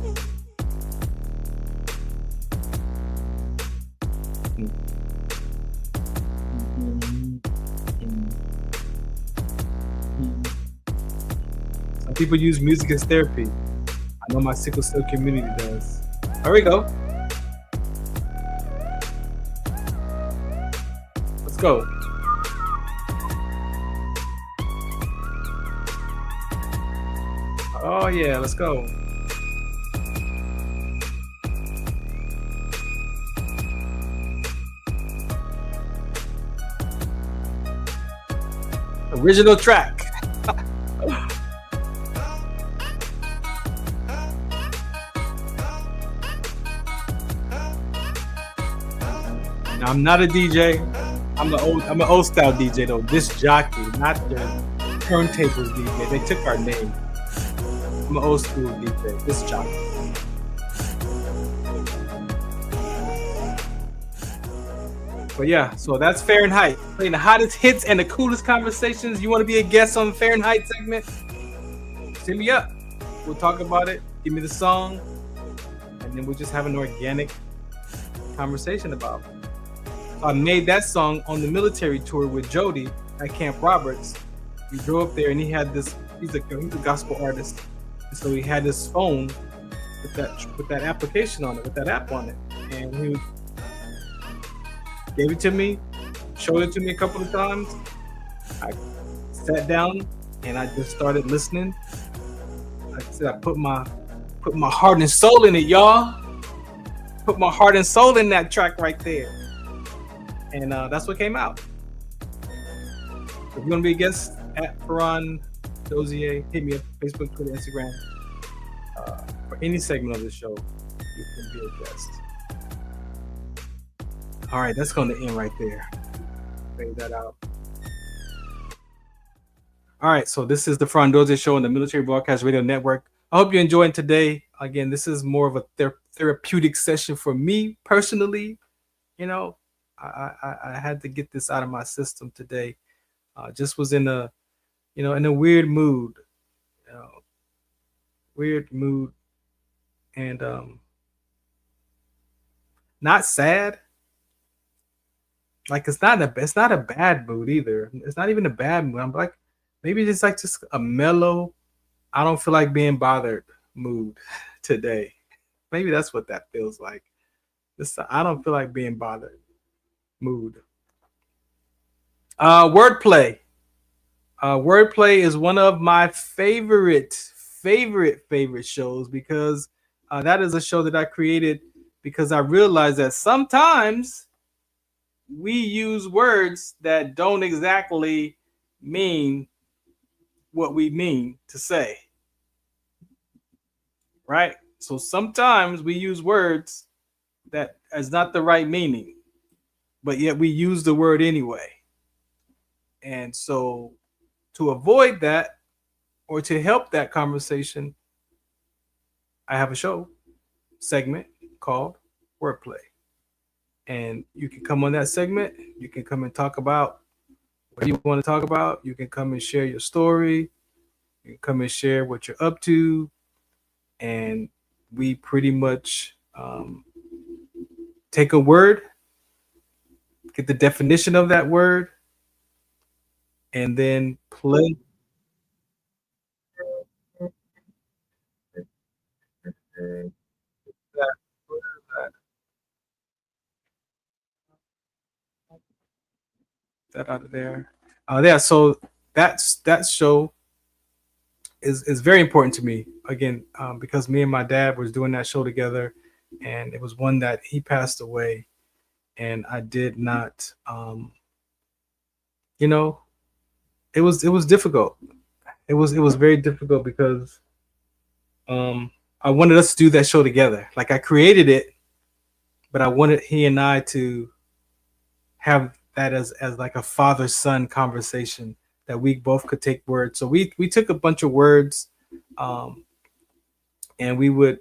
S5: Some people use music as therapy. I know my sickle cell community does. There we go. Let's go. Oh yeah, let's go. Original track. Now, I'm not a DJ. I'm an old style DJ though. This jockey, not the turntables DJ. They took our name. I'm an old school DJ. This jockey. But yeah, so that's Fahrenheit. Playing the hottest hits and the coolest conversations. You want to be a guest on the Fahrenheit segment? Hit me up. We'll talk about it. Give me the song. And then we'll just have an organic conversation about it. So I made that song on the military tour with Jody at Camp Roberts. We drove up there and he had this, he's a gospel artist. And so he had this phone with that application on it, with that app on it. And he gave it to me, showed it to me a couple of times. I sat down and I just started listening. Like I said, I put my heart and soul in it, y'all. Put my heart and soul in that track right there. And that's what came out. If you're gonna be a guest at Farron Dozier, hit me up Facebook, Twitter, Instagram. For any segment of the show, you can be a guest. All right, that's going to end right there. Fade that out. All right, so this is the Farron Dozier Show on the Military Broadcast Radio Network. I hope you're enjoying today. Again, this is more of a therapeutic session for me personally. You know, I had to get this out of my system today. Just was in a weird mood. Weird mood. And not sad. Like it's not a bad mood either. It's not even a bad mood. I'm like, maybe it's like just a mellow, I don't feel like being bothered mood today. Maybe that's what that feels like. I don't feel like being bothered mood. Wordplay. Wordplay is one of my favorite shows because that is a show that I created because I realized that sometimes we use words that don't exactly mean what we mean to say. Right? So sometimes we use words that is not the right meaning, but yet we use the word anyway. And so to avoid that or to help that conversation, I have a show segment called Wordplay. And you can come on that segment. You can come and talk about what you want to talk about. You can come and share your story. You can come and share what you're up to. And we pretty much take a word, get the definition of that word, and then play. That out of there. Yeah, so that show is very important to me. Again, because me and my dad was doing that show together, and it was one that he passed away, and I did not. It was difficult. It was very difficult because I wanted us to do that show together. Like I created it, but I wanted he and I to have that as like a father-son conversation, that we both could take words. So we took a bunch of words, and we would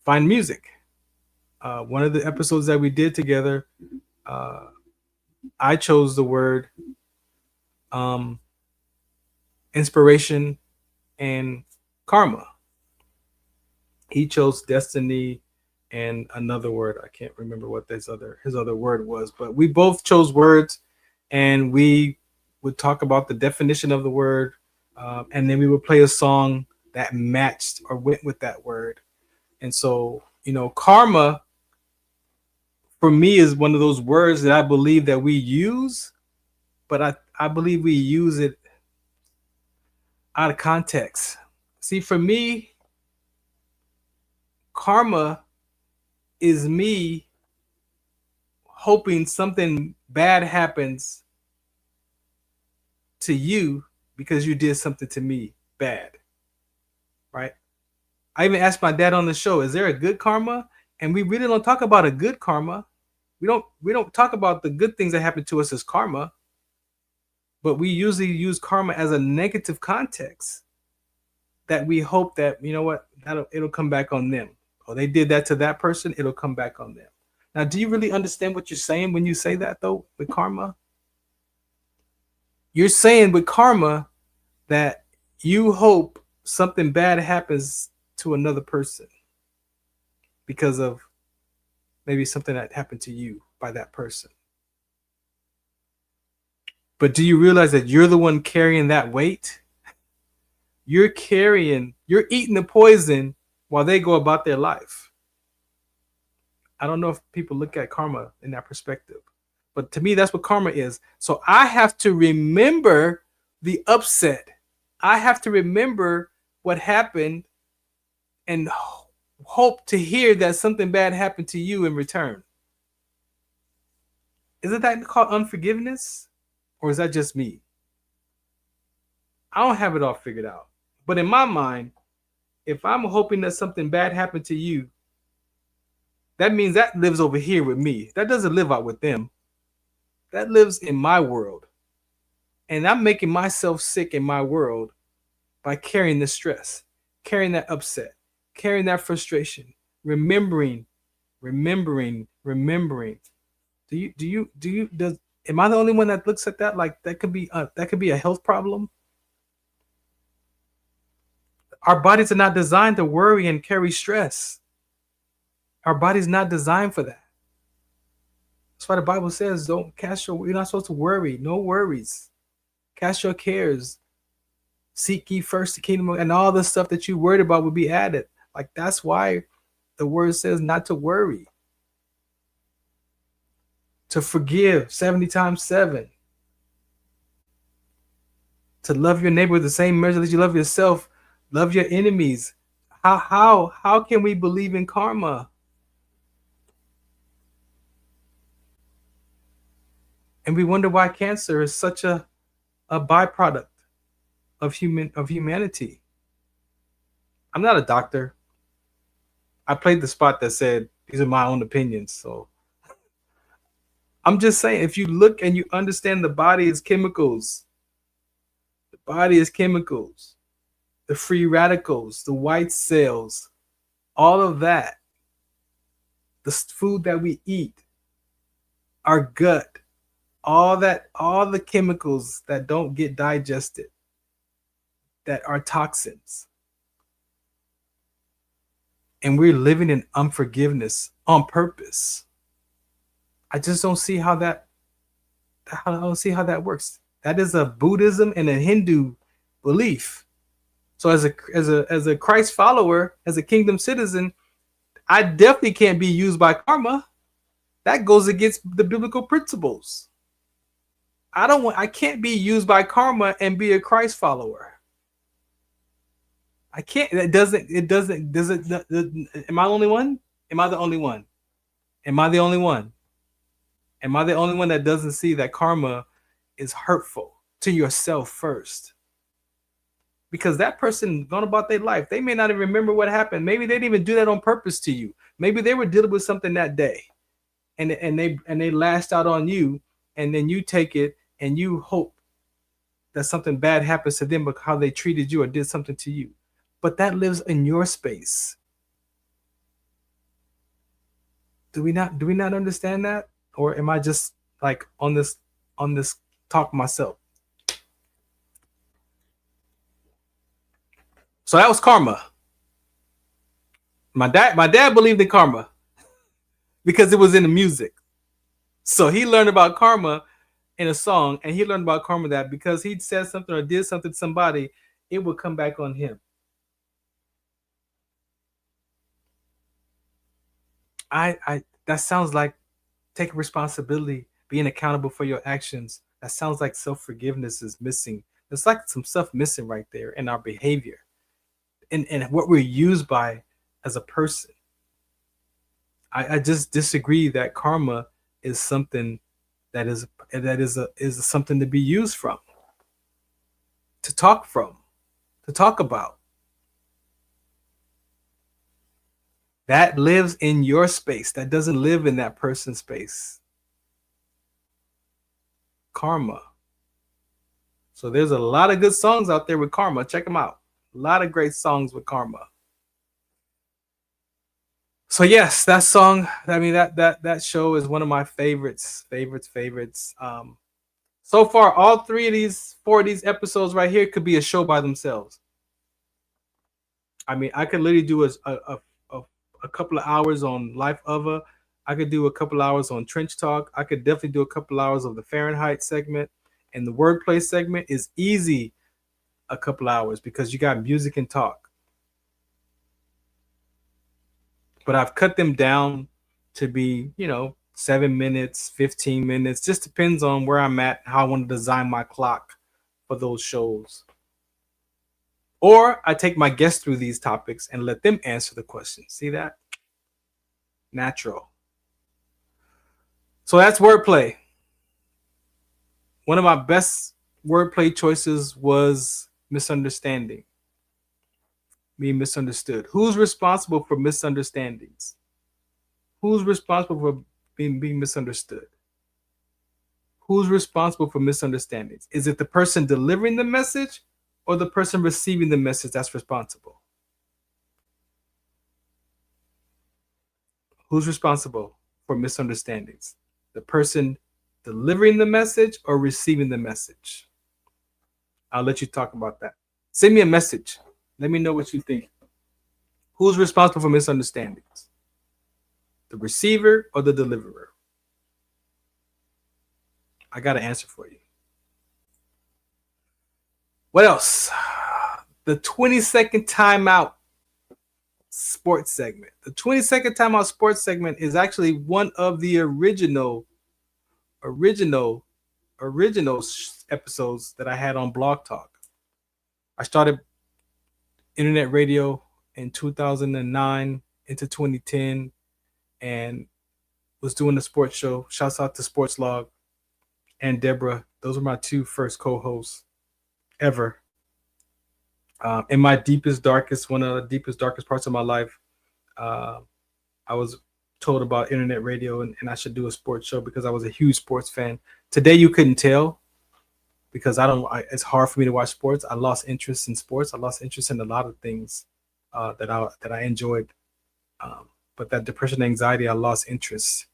S5: find music. One of the episodes that we did together, I chose the word inspiration and karma. He chose destiny and another word. I can't remember what his other word was, but we both chose words, and we would talk about the definition of the word, and then we would play a song that matched or went with that word. And so, karma for me is one of those words that I believe that we use, but I believe we use it out of context. See, for me, karma is me hoping something bad happens to you because you did something to me bad, right? I even asked my dad on the show, is there a good karma? And we really don't talk about a good karma. We don't talk about the good things that happen to us as karma, but we usually use karma as a negative context, that we hope that, it'll come back on them. Or they did that to that person, it'll come back on them. Now, do you really understand what you're saying when you say that, though, with karma? You're saying with karma that you hope something bad happens to another person because of maybe something that happened to you by that person. But do you realize that you're the one carrying that weight? You're eating the poison while they go about their life. I don't know if people look at karma in that perspective, but to me, that's what karma is. So I have to remember the upset. I have to remember what happened and hope to hear that something bad happened to you in return. Isn't that called unforgiveness? Or is that just me? I don't have it all figured out. But in my mind, if I'm hoping that something bad happened to you, that means that lives over here with me. That doesn't live out with them. That lives in my world. And I'm making myself sick in my world by carrying the stress, carrying that upset, carrying that frustration, remembering. Am I the only one that looks at that like that could be a health problem? Our bodies are not designed to worry and carry stress. Our body's not designed for that. That's why the Bible says, you're not supposed to worry. No worries. Cast your cares. Seek ye first the kingdom, and all the stuff that you worried about will be added. Like, that's why the word says not to worry. To forgive 70 times 7. To love your neighbor with the same measure that you love yourself. Love your enemies. How can we believe in karma? And we wonder why cancer is such a byproduct of humanity. I'm not a doctor. I played the spot that said these are my own opinions. So I'm just saying, if you look and you understand the body is chemicals, the free radicals, the white cells, all of that, the food that we eat, our gut, all the chemicals that don't get digested, that are toxins. And we're living in unforgiveness on purpose. I just don't see how that works. That is a Buddhism and a Hindu belief. So as a Christ follower, as a kingdom citizen, I definitely can't be used by karma. That goes against the biblical principles. I can't be used by karma and be a Christ follower. I can't. Am I the only one? Am I the only one? Am I the only one? Am I the only one that doesn't see that karma is hurtful to yourself first? Because that person gone about their life. They may not even remember what happened. Maybe they didn't even do that on purpose to you. Maybe they were dealing with something that day, and they lashed out on you, and then you take it and you hope that something bad happens to them because how they treated you or did something to you. But that lives in your space. Do we not understand that? Or am I just like on this talk myself? So that was karma. My dad believed in karma because it was in the music. So he learned about karma in a song, and he learned about karma that because he said something or did something to somebody, it would come back on him. That sounds like taking responsibility, being accountable for your actions. That sounds like self-forgiveness is missing. There's like some stuff missing right there in our behavior and what we're used by as a person. I just disagree that karma is something that is something to be used from, to talk about. That lives in your space. That doesn't live in that person's space. Karma. So there's a lot of good songs out there with karma. Check them out. A lot of great songs with karma. So yes, that song, I mean, that show is one of my favorites. So far, all four of these episodes right here could be a show by themselves. I mean, I could literally do a couple of hours on Life Other. I could do a couple hours on Trench Talk. I could definitely do a couple hours of the Fahrenheit segment, and the wordplay segment is easy a couple hours because you got music and talk. But I've cut them down to be, 7 minutes, 15 minutes. Just depends on where I'm at, how I want to design my clock for those shows. Or I take my guests through these topics and let them answer the questions. See that? Natural. So that's wordplay. One of my best wordplay choices was misunderstanding. Being misunderstood. Who's responsible for misunderstandings? Who's responsible for being misunderstood? Who's responsible for misunderstandings? Is it the person delivering the message or the person receiving the message that's responsible? Who's responsible for misunderstandings? The person delivering the message or receiving the message? I'll let you talk about that. Send me a message. Let me know what you think. Who's responsible for misunderstandings? The receiver or the deliverer? I got an answer for you. What else? The 20-second timeout sports segment. The 20-second timeout sports segment is actually one of the original episodes that I had on Blog Talk. I started internet radio in 2009 into 2010 and was doing the sports show. Shouts out to Sports Log and Deborah. Those were my two first co-hosts ever. In my one of the deepest, darkest parts of my life, I was told about internet radio and I should do a sports show because I was a huge sports fan. Today you couldn't tell because it's hard for me to watch sports. I lost interest in sports. I lost interest in a lot of things that I enjoyed. But that depression, anxiety, I lost interest.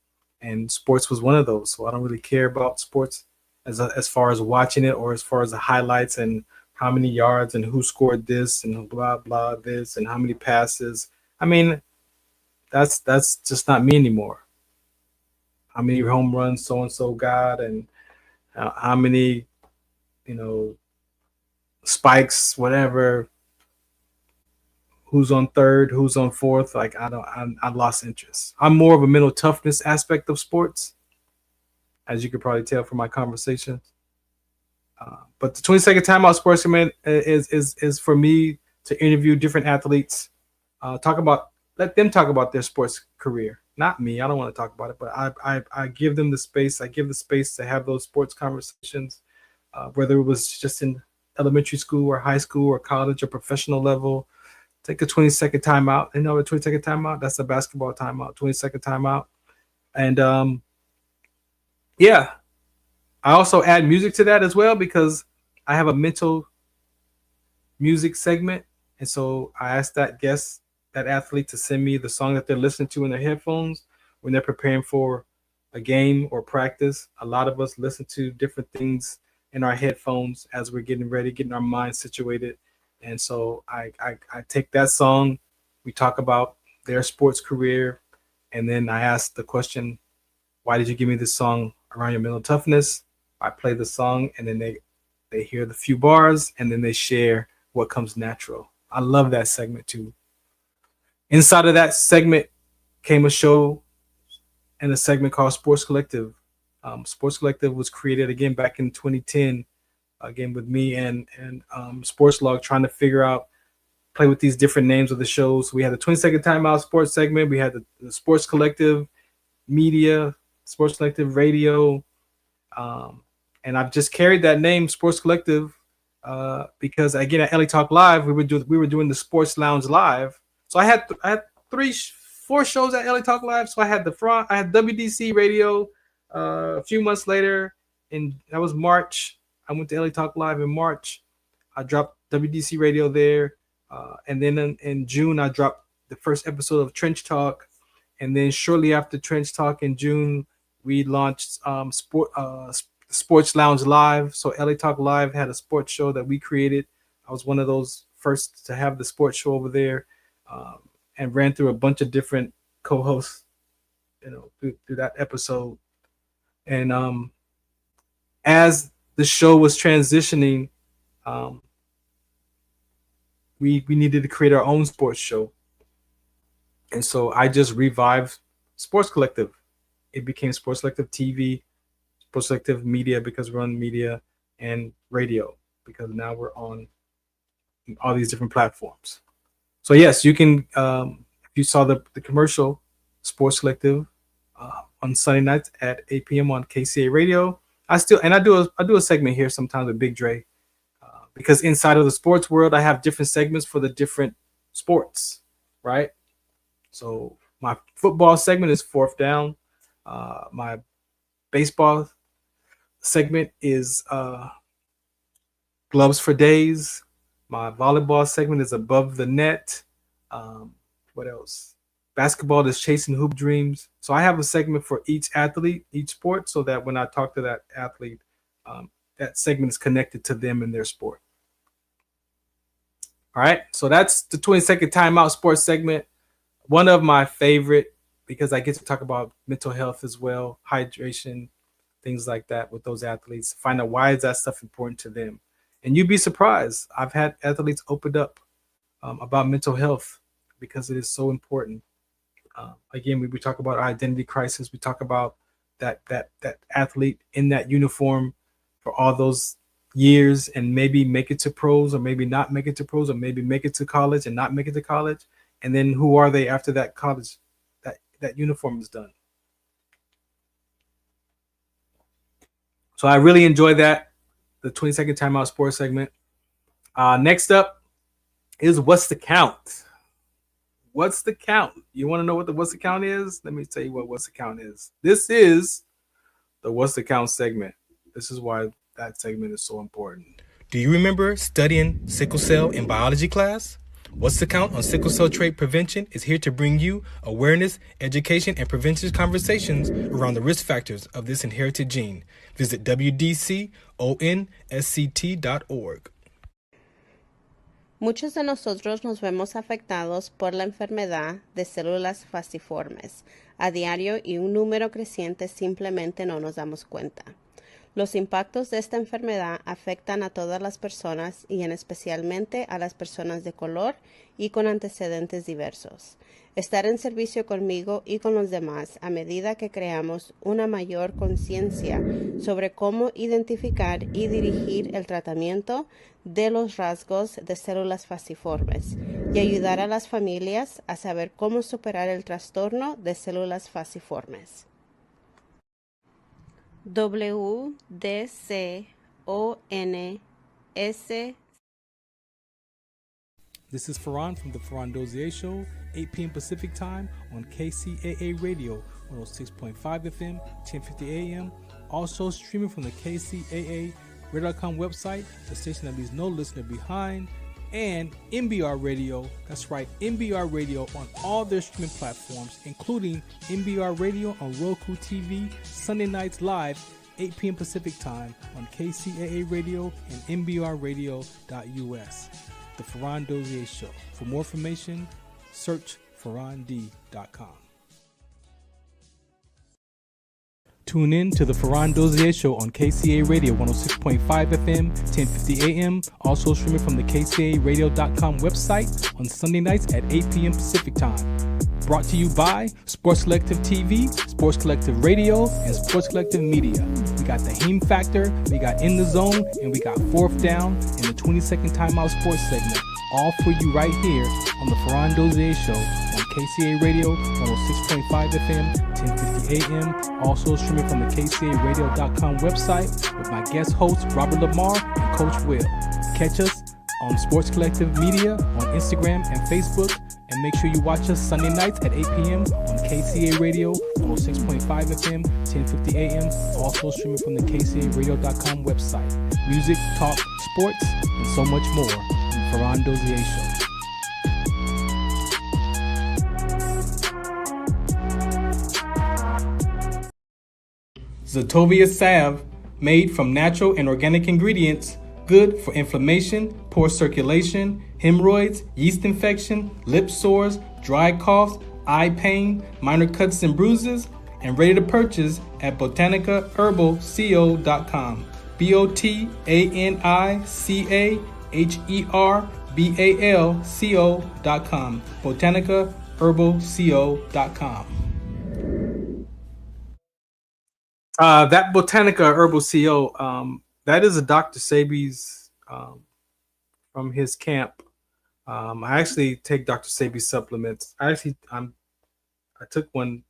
S5: And sports was one of those. So I don't really care about sports as far as watching it or as far as the highlights and how many yards and who scored this and blah, blah, this and how many passes. I mean, that's just not me anymore. How many home runs so-and-so got and how many, spikes, whatever, who's on third, who's on fourth. Like I lost interest. I'm more of a mental toughness aspect of sports, as you could probably tell from my conversations. But the 20-second timeout sports segment is for me to interview different athletes, let them talk about their sports career, not me. I don't want to talk about it, but I give them the space. I give the space to have those sports conversations, whether it was just in elementary school or high school or college or professional level. take a 20-second timeout. You know, a 20-second timeout, that's a basketball timeout, 20-second timeout. And yeah, I also add music to that as well because I have a mental music segment. And so I asked that guest, that athlete, to send me the song that they're listening to in their headphones when they're preparing for a game or practice. A lot of us listen to different things in our headphones as we're getting ready, getting our minds situated. And so I take that song, we talk about their sports career, and then I ask the question, why did you give me this song around your mental toughness? I play the song, and then they hear the few bars, and then they share what comes natural. I love that segment too. Inside of that segment came a show and a segment called Sports Collective. Sports Collective was created again back in 2010, again with me and Sports Log, trying to figure out, play with these different names of the shows. We had the 20-second timeout sports segment. We had the Sports Collective media, Sports Collective radio, and I've just carried that name, Sports Collective, because again at LA Talk Live, we were doing the Sports Lounge Live. So I had 4 shows at LA Talk Live. So I had I had WDC Radio. A few months later, that was March. I went to LA Talk Live in March. I dropped WDC Radio there, and then in June I dropped the first episode of Trench Talk, and then shortly after Trench Talk in June, we launched Sports Lounge Live. So LA Talk Live had a sports show that we created. I was one of those first to have the sports show over there, and ran through a bunch of different co-hosts, through that episode. And as the show was transitioning, we needed to create our own sports show. And so I just revived Sports Collective. It became Sports Collective TV, Sports Collective Media, because we're on media, and radio, because now we're on all these different platforms. So yes, you can, if you saw the commercial, Sports Collective, on Sunday nights at 8 p.m. on KCA Radio. I do a segment here sometimes with Big Dre, because inside of the sports world, I have different segments for the different sports, right? So my football segment is Fourth Down. My baseball segment is Gloves for Days. My volleyball segment is Above the Net. What else? Basketball is Chasing Hoop Dreams. So I have a segment for each athlete, each sport, so that when I talk to that athlete, that segment is connected to them and their sport. All right, so that's the 20-second timeout sports segment. One of my favorite, because I get to talk about mental health as well, hydration, things like that with those athletes. Find out why is that stuff important to them. And you'd be surprised. I've had athletes opened up about mental health because it is so important. Again, we talk about our identity crisis. We talk about that athlete in that uniform for all those years and maybe make it to pros, or maybe not make it to pros, or maybe make it to college and not make it to college. And then who are they after that college, that uniform is done? So I really enjoy that, the 20-second timeout sports segment. Next up is What's the Count? What's the count? You want to know what the What's the Count is? Let me tell you what What's the Count is. This is the What's the Count segment. This is why that segment is so important. Do you remember studying sickle cell in biology class? What's the Count on sickle cell trait prevention is here to bring you awareness, education, and prevention conversations around the risk factors of this inherited gene. Visit wdconsct.org.
S17: Muchos de nosotros nos vemos afectados por la enfermedad de células falciformes a diario y un número creciente simplemente no nos damos cuenta. Los impactos de esta enfermedad afectan a todas las personas y en especialmente a las personas de color y con antecedentes diversos. Estar en servicio conmigo y con los demás a medida que creamos una mayor conciencia sobre cómo identificar y dirigir el tratamiento de los rasgos de células falciformes y ayudar a las familias a saber cómo superar el trastorno de células falciformes. WDCONS
S5: This is Farron from the Farron Dozier Show, 8 p.m. Pacific Time on KCAA Radio, 106.5 FM, 1050 AM. Also streaming from the KCAA Radio.com website, the station that leaves no listener behind, and MBR Radio. That's right, MBR Radio on all their streaming platforms, including MBR Radio on Roku TV, Sunday nights live, 8 p.m. Pacific Time on KCAA Radio and MBRradio.us. The Farron Dozier Show. For more information, search farrond.com. Tune in to the Farron Dozier Show on KCA Radio 106.5 FM, 1050 AM. Also streaming from the KCARadio.com website on Sunday nights at 8 p.m. Pacific Time. Brought to you by Sports Collective TV, Sports Collective Radio, and Sports Collective Media. We got the Heme Factor, we got In the Zone, and we got Fourth Down in the 20-second timeout sports segment. All for you right here on the Farron Dozier Show on KCA Radio 106.5 FM, 1050 AM. Also streaming from the KCARadio.com website with my guest hosts Robert Lamar and Coach Will. Catch us on Sports Collective Media on Instagram and Facebook. And make sure you watch us Sunday nights at 8 p.m. on KCA Radio 106.5 FM, 1050 AM. Also streaming from the KCARadio.com website. Music, talk, sports, and so much more on the Farron Dozier Show. Zetovia salve, made from natural and organic ingredients, good for inflammation, poor circulation, hemorrhoids, yeast infection, lip sores, dry coughs, eye pain, minor cuts and bruises, and ready to purchase at botanicaherbalco.com. botanicaherbalco.com. botanicaherbalco.com. That Botanica Herbal CO, that is a Dr. Sebi's from his camp. I actually take Dr. Sebi's supplements. I took one,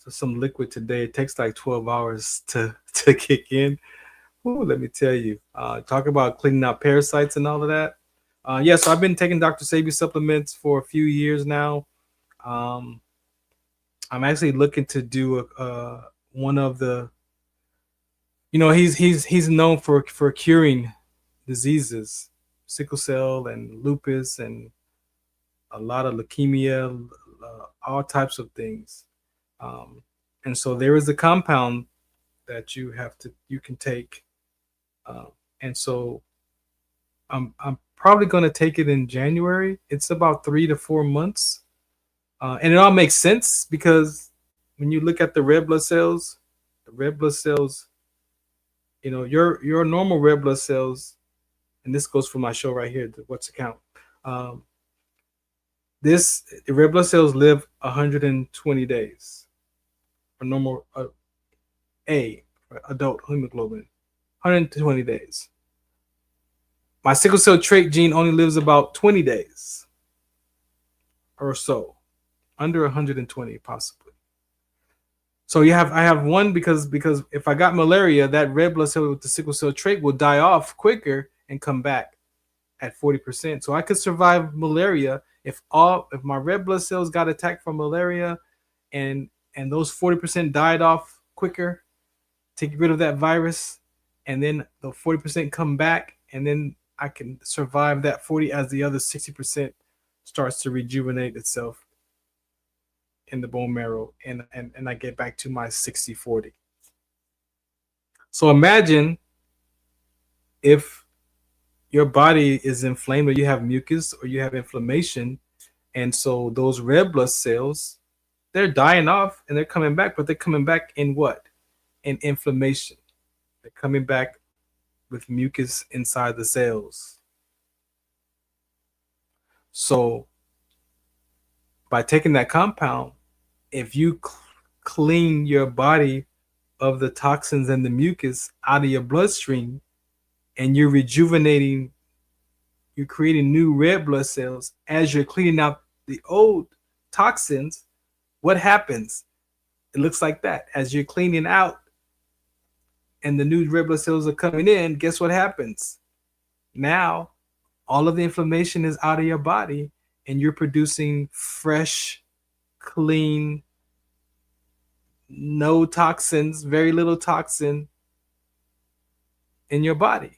S5: some liquid today. It takes like 12 hours to kick in. Ooh, let me tell you. Talk about cleaning out parasites and all of that. So I've been taking Dr. Sebi's supplements for a few years now. I'm actually looking to do one of the, he's known for curing diseases, sickle cell and lupus and a lot of leukemia, all types of things. And so there is a compound that you can take. And so I'm probably going to take it in January. It's about 3 to 4 months. And it all makes sense because when you look at the red blood cells, your normal red blood cells, and this goes for my show right here, the What's the Count. The red blood cells live 120 days. For normal adult hemoglobin, 120 days. My sickle cell trait gene only lives about 20 days or so, under 120 possibly. So I have one because if I got malaria, that red blood cell with the sickle cell trait will die off quicker and come back at 40%. So I could survive malaria if my red blood cells got attacked from malaria and those 40% died off quicker to get rid of that virus, and then the 40% come back, and then I can survive that 40 as the other 60% starts to rejuvenate itself in the bone marrow, and I get back to my 60-40. So imagine if your body is inflamed, or you have mucus, or you have inflammation, and so those red blood cells, they're dying off and they're coming back, but they're coming back in what? In inflammation. They're coming back with mucus inside the cells. So by taking that compound, if you clean your body of the toxins and the mucus out of your bloodstream, and you're rejuvenating, you're creating new red blood cells as you're cleaning out the old toxins, what happens? It looks like that. As you're cleaning out and the new red blood cells are coming in, guess what happens? Now all of the inflammation is out of your body, and you're producing fresh, clean, no toxins, very little toxin in your body.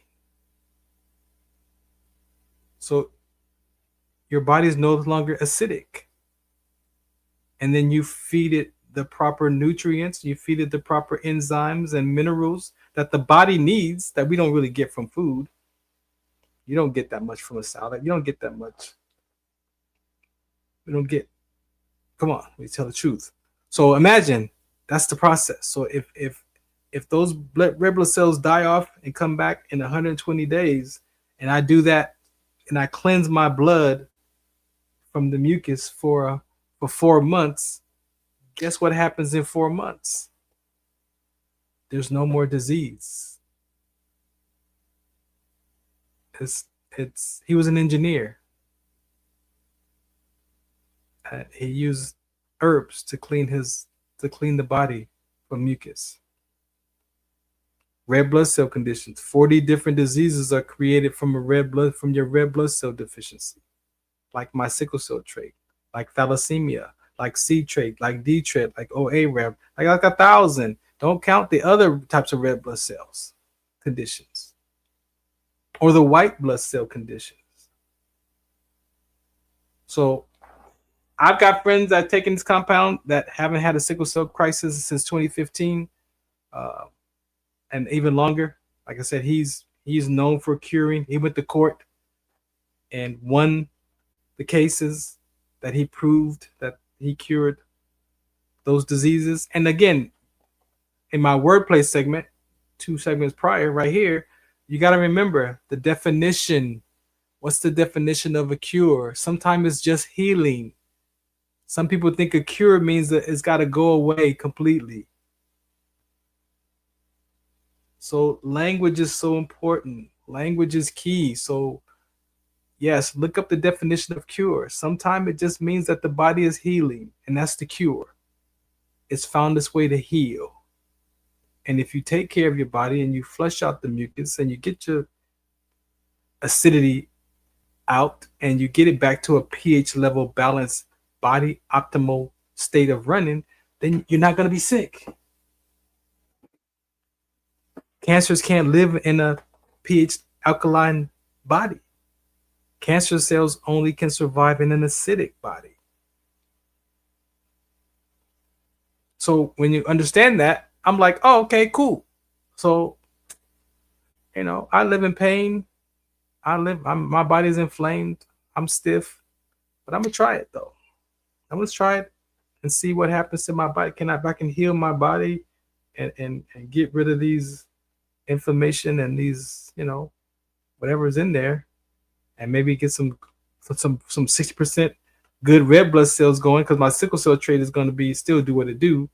S5: So your body is no longer acidic. And then you feed it the proper nutrients, you feed it the proper enzymes and minerals that the body needs that we don't really get from food. You don't get that much from a salad. You don't get that much. We don't get. Come on, we tell the truth. So imagine that's the process. So if those red blood cells die off and come back in 120 days, and I do that, and I cleanse my blood from the mucus for 4 months, guess what happens in 4 months? There's no more disease. He was an engineer. He used herbs to clean the body from mucus. Red blood cell conditions. 40 different diseases are created from your red blood cell deficiency, like my sickle cell trait, like thalassemia, like C trait, like D trait, like OA Rev, like 1,000. Don't count the other types of red blood cells conditions or the white blood cell conditions. So I've got friends that have taken this compound that haven't had a sickle cell crisis since 2015, and even longer. Like I said, he's known for curing. He went to court and won the cases that he proved that he cured those diseases. And again, in my wordplay segment, 2 segments prior, right here, you got to remember the definition. What's the definition of a cure? Sometimes it's just healing. Some people think a cure means that it's got to go away completely. So language is so important. Language is key. So yes, look up the definition of cure. Sometimes it just means that the body is healing, and that's the cure. It's found its way to heal. And if you take care of your body and you flush out the mucus and you get your acidity out and you get it back to a pH level balanced body optimal state of running, then you're not going to be sick. Cancers can't live in a pH alkaline body. Cancer cells only can survive in an acidic body. So when you understand that, I'm like, oh, okay, cool. So, I live in pain. My body's inflamed. I'm stiff, but I'm gonna try it though. I'm gonna try it and see what happens to my body. If I can heal my body and get rid of these inflammation and these, whatever's in there, and maybe get some 60% good red blood cells going, because my sickle cell trait is going to still do what it do.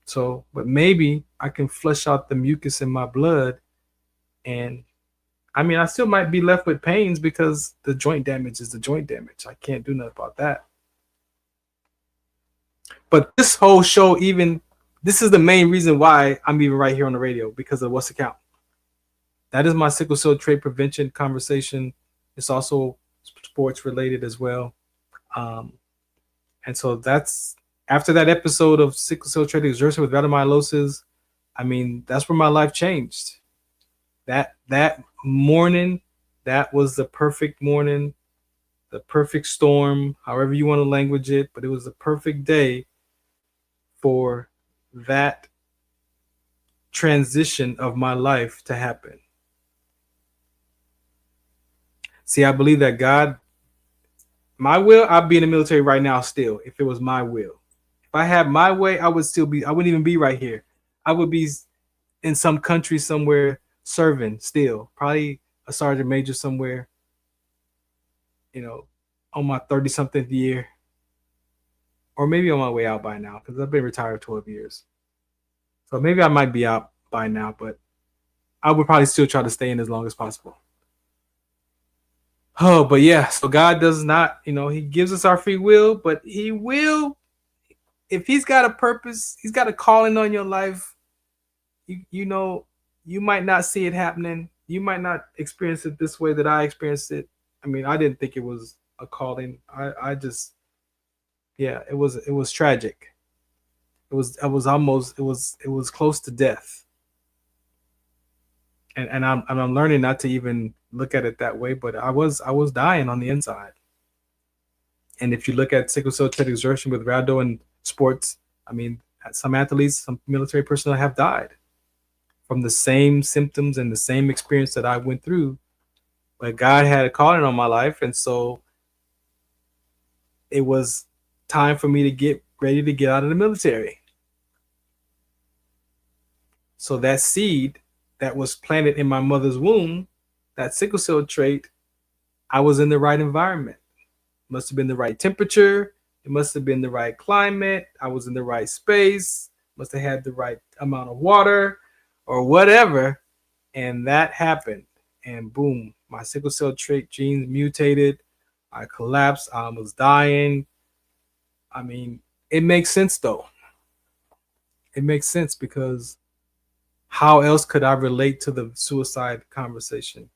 S5: So, but maybe I can flush out the mucus in my blood, and I still might be left with pains because the joint damage is the joint damage. I can't do nothing about that. But this whole show, this is the main reason why I'm even right here on the radio, because of What's the Count. That is my sickle cell trait prevention conversation. It's also sports related as well. And so that's after that episode of sickle cell trait exertion with rhabdomyolysis. That's where my life changed. That morning, that was the perfect morning, the perfect storm, however you want to language it, but it was the perfect day for that transition of my life to happen. See, I believe that God, my will, I'd be in the military right now still, if it was my will. If I had my way, I wouldn't even be right here. I would be in some country somewhere serving still, probably a sergeant major somewhere, on my 30-something year, or maybe on my way out by now, because I've been retired 12 years. So maybe I might be out by now, but I would probably still try to stay in as long as possible. Oh, but yeah, so God does not, he gives us our free will, but he will, if he's got a purpose, he's got a calling on your life, you might not see it happening, you might not experience it this way that I experienced it. I mean, I didn't think it was a calling. I just, yeah, it was tragic. It was close to death. And I'm learning not to even look at it that way, but I was dying on the inside. And if you look at sickle cell trait exertion with rhabdo and sports, I mean, some athletes, some military personnel have died from the same symptoms and the same experience that I went through. But God had a calling on my life, and so it was time for me to get ready to get out of the military. So that seed that was planted in my mother's womb, that sickle cell trait, I was in the right environment. Must have been the right temperature. It must have been the right climate. I was in the right space. Must have had the right amount of water or whatever. And that happened. And boom, my sickle cell trait genes mutated. I collapsed. I was dying. I mean, it makes sense though. It makes sense because how else could I relate to the suicide conversation?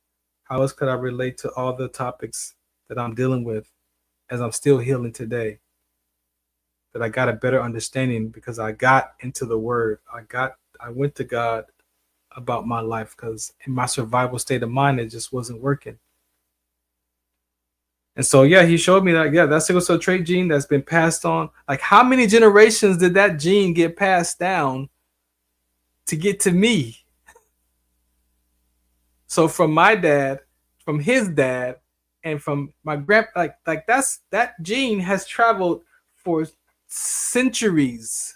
S5: How else could I relate to all the topics that I'm dealing with as I'm still healing today? That I got a better understanding because I got into the word. I went to God about my life because in my survival state of mind, it just wasn't working. And so, yeah, he showed me that, yeah, that sickle cell trait gene that's been passed on. Like, how many generations did that gene get passed down to get to me? So from my dad, from his dad, and from my that gene has traveled for centuries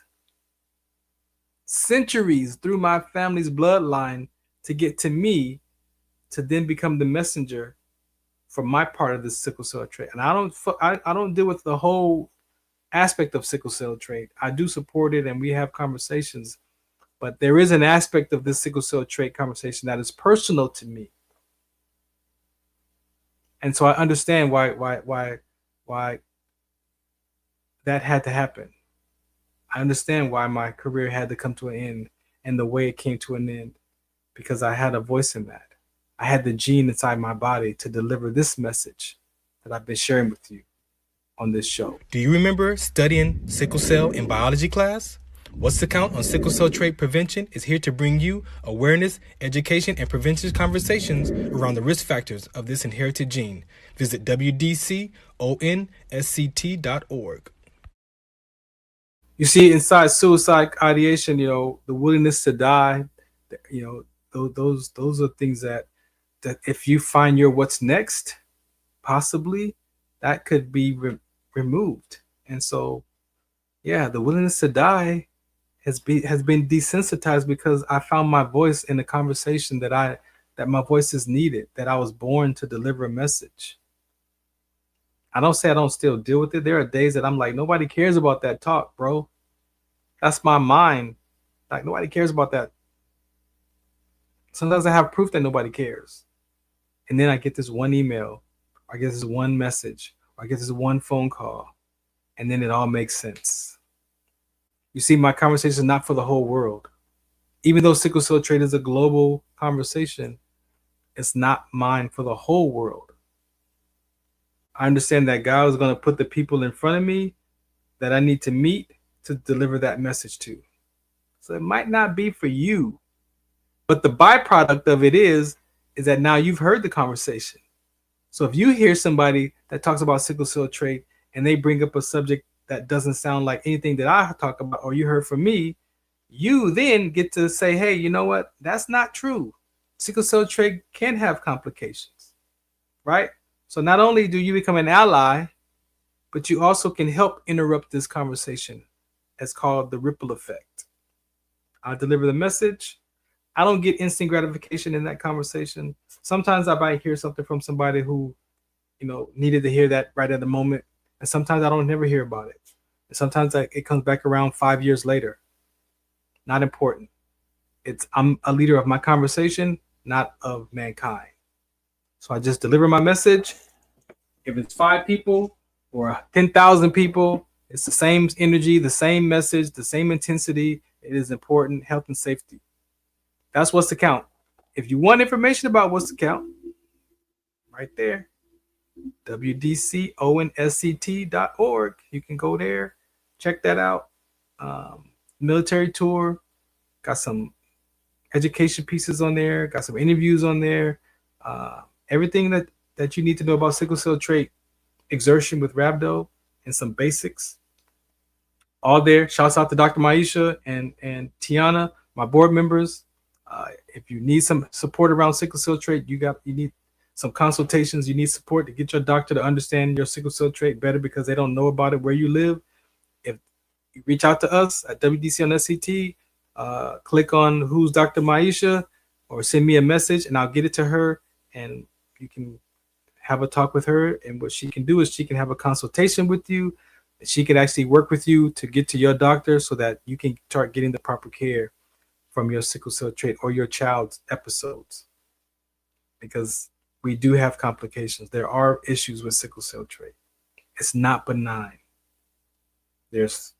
S5: through my family's bloodline to get to me, to then become the messenger for my part of the sickle cell trait. And I don't deal with the whole aspect of sickle cell trait. I do support it, and we have conversations, but there is an aspect of this sickle cell trait conversation that is personal to me. And so I understand why that had to happen. I understand why my career had to come to an end and the way it came to an end, because I had a voice in that. I had the gene inside my body to deliver this message that I've been sharing with you on this show. Do you remember studying sickle cell in biology class? What's the Count on Sickle Cell Trait Prevention is here to bring you awareness, education, and prevention conversations around the risk factors of this inherited gene. Visit wdconsct.org. You see, inside suicide ideation, the willingness to die, those are things that if you find your what's next, possibly that could be removed. And so, yeah, the willingness to die has been desensitized because I found my voice in the conversation that my voice is needed, that I was born to deliver a message. I don't say I don't still deal with it. There are days that I'm like, nobody cares about that talk, bro. That's my mind. Like, nobody cares about that. Sometimes I have proof that nobody cares. And then I get this one email, or I get this one message, or I get this one phone call, and then it all makes sense. You see, my conversation is not for the whole world. Even though sickle cell trait is a global conversation, it's not mine for the whole world. I understand that God is going to put the people in front of me that I need to meet to deliver that message to. So it might not be for you, but the byproduct of it is that now you've heard the conversation. So if you hear somebody that talks about sickle cell trait and they bring up a subject that doesn't sound like anything that I talk about or you heard from me, you then get to say, hey, you know what? That's not true. Sickle cell trait can have complications, right? So not only do you become an ally, but you also can help interrupt this conversation. It's called the ripple effect. I deliver the message. I don't get instant gratification in that conversation. Sometimes I might hear something from somebody who, needed to hear that right at the moment. And sometimes I don't never hear about it. And sometimes it comes back around 5 years later. Not important. I'm a leader of my conversation, not of mankind. So I just deliver my message. If it's 5 people or 10,000 people, it's the same energy, the same message, the same intensity. It is important, health and safety. That's what's to count. if you want information about What's the Count, right there, wdconsct.org. You can go there, check that out. Military tour, got some education pieces on there, got some interviews on there. Everything that you need to know about sickle cell trait exertion with rhabdo and some basics. All there. Shouts out to Dr. Maisha and Tiana, my board members. If you need some support around sickle cell trait, you need some consultations. You need support to get your doctor to understand your sickle cell trait better because they don't know about it where you live. If you reach out to us at WDC on SCT, click on Who's Dr. Maisha or send me a message and I'll get it to her and you can have a talk with her. And what she can do is she can have a consultation with you. She can actually work with you to get to your doctor so that you can start getting the proper care from your sickle cell trait or your child's episodes. Because we do have complications. There are issues with sickle cell trait. It's not benign. There's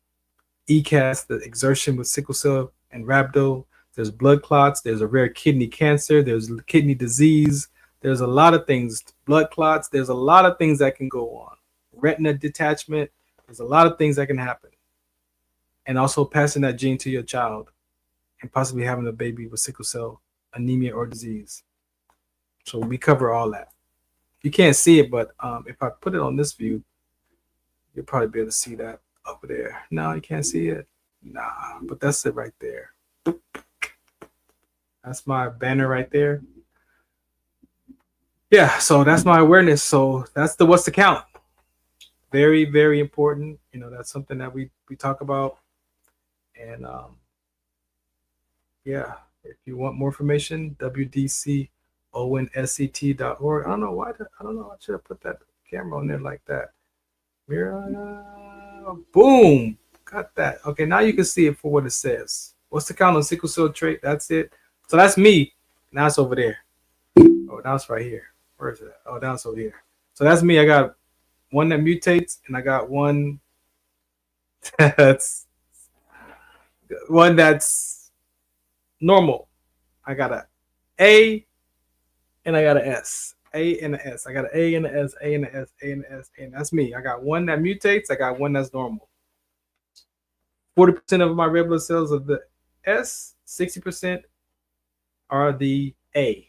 S5: ECAS, the exertion with sickle cell and rhabdo. There's blood clots. There's a rare kidney cancer. There's kidney disease. There's a lot of things. Blood clots. There's a lot of things that can go on. Retina detachment. There's a lot of things that can happen. And also passing that gene to your child and possibly having a baby with sickle cell anemia or disease. So we cover all that. You can't see it, but if I put it on this view, you'll probably be able to see that over there. No, you can't see it. Nah, but that's it right there. That's my banner right there. Yeah, so that's my awareness. So that's the What's the Count. Very, very important. You know, that's something that we talk about. And yeah, if you want more information, WDConsct.org. I don't know why. I don't know. I should have put that camera on there like that. Boom. Got that. Okay, now you can see it for what it says. What's the count on sickle cell trait? That's it. So that's me. Now it's over there. Oh, now it's right here. Where is it? Oh, now it's over here. So that's me. I got one that mutates, and I got one that's normal. I got a A and I got an S. A and an S. I got an A and an S, A and an S, A and an S, and that's me. I got one that mutates. I got one that's normal. 40% of my red blood cells are the S, 60% are the A.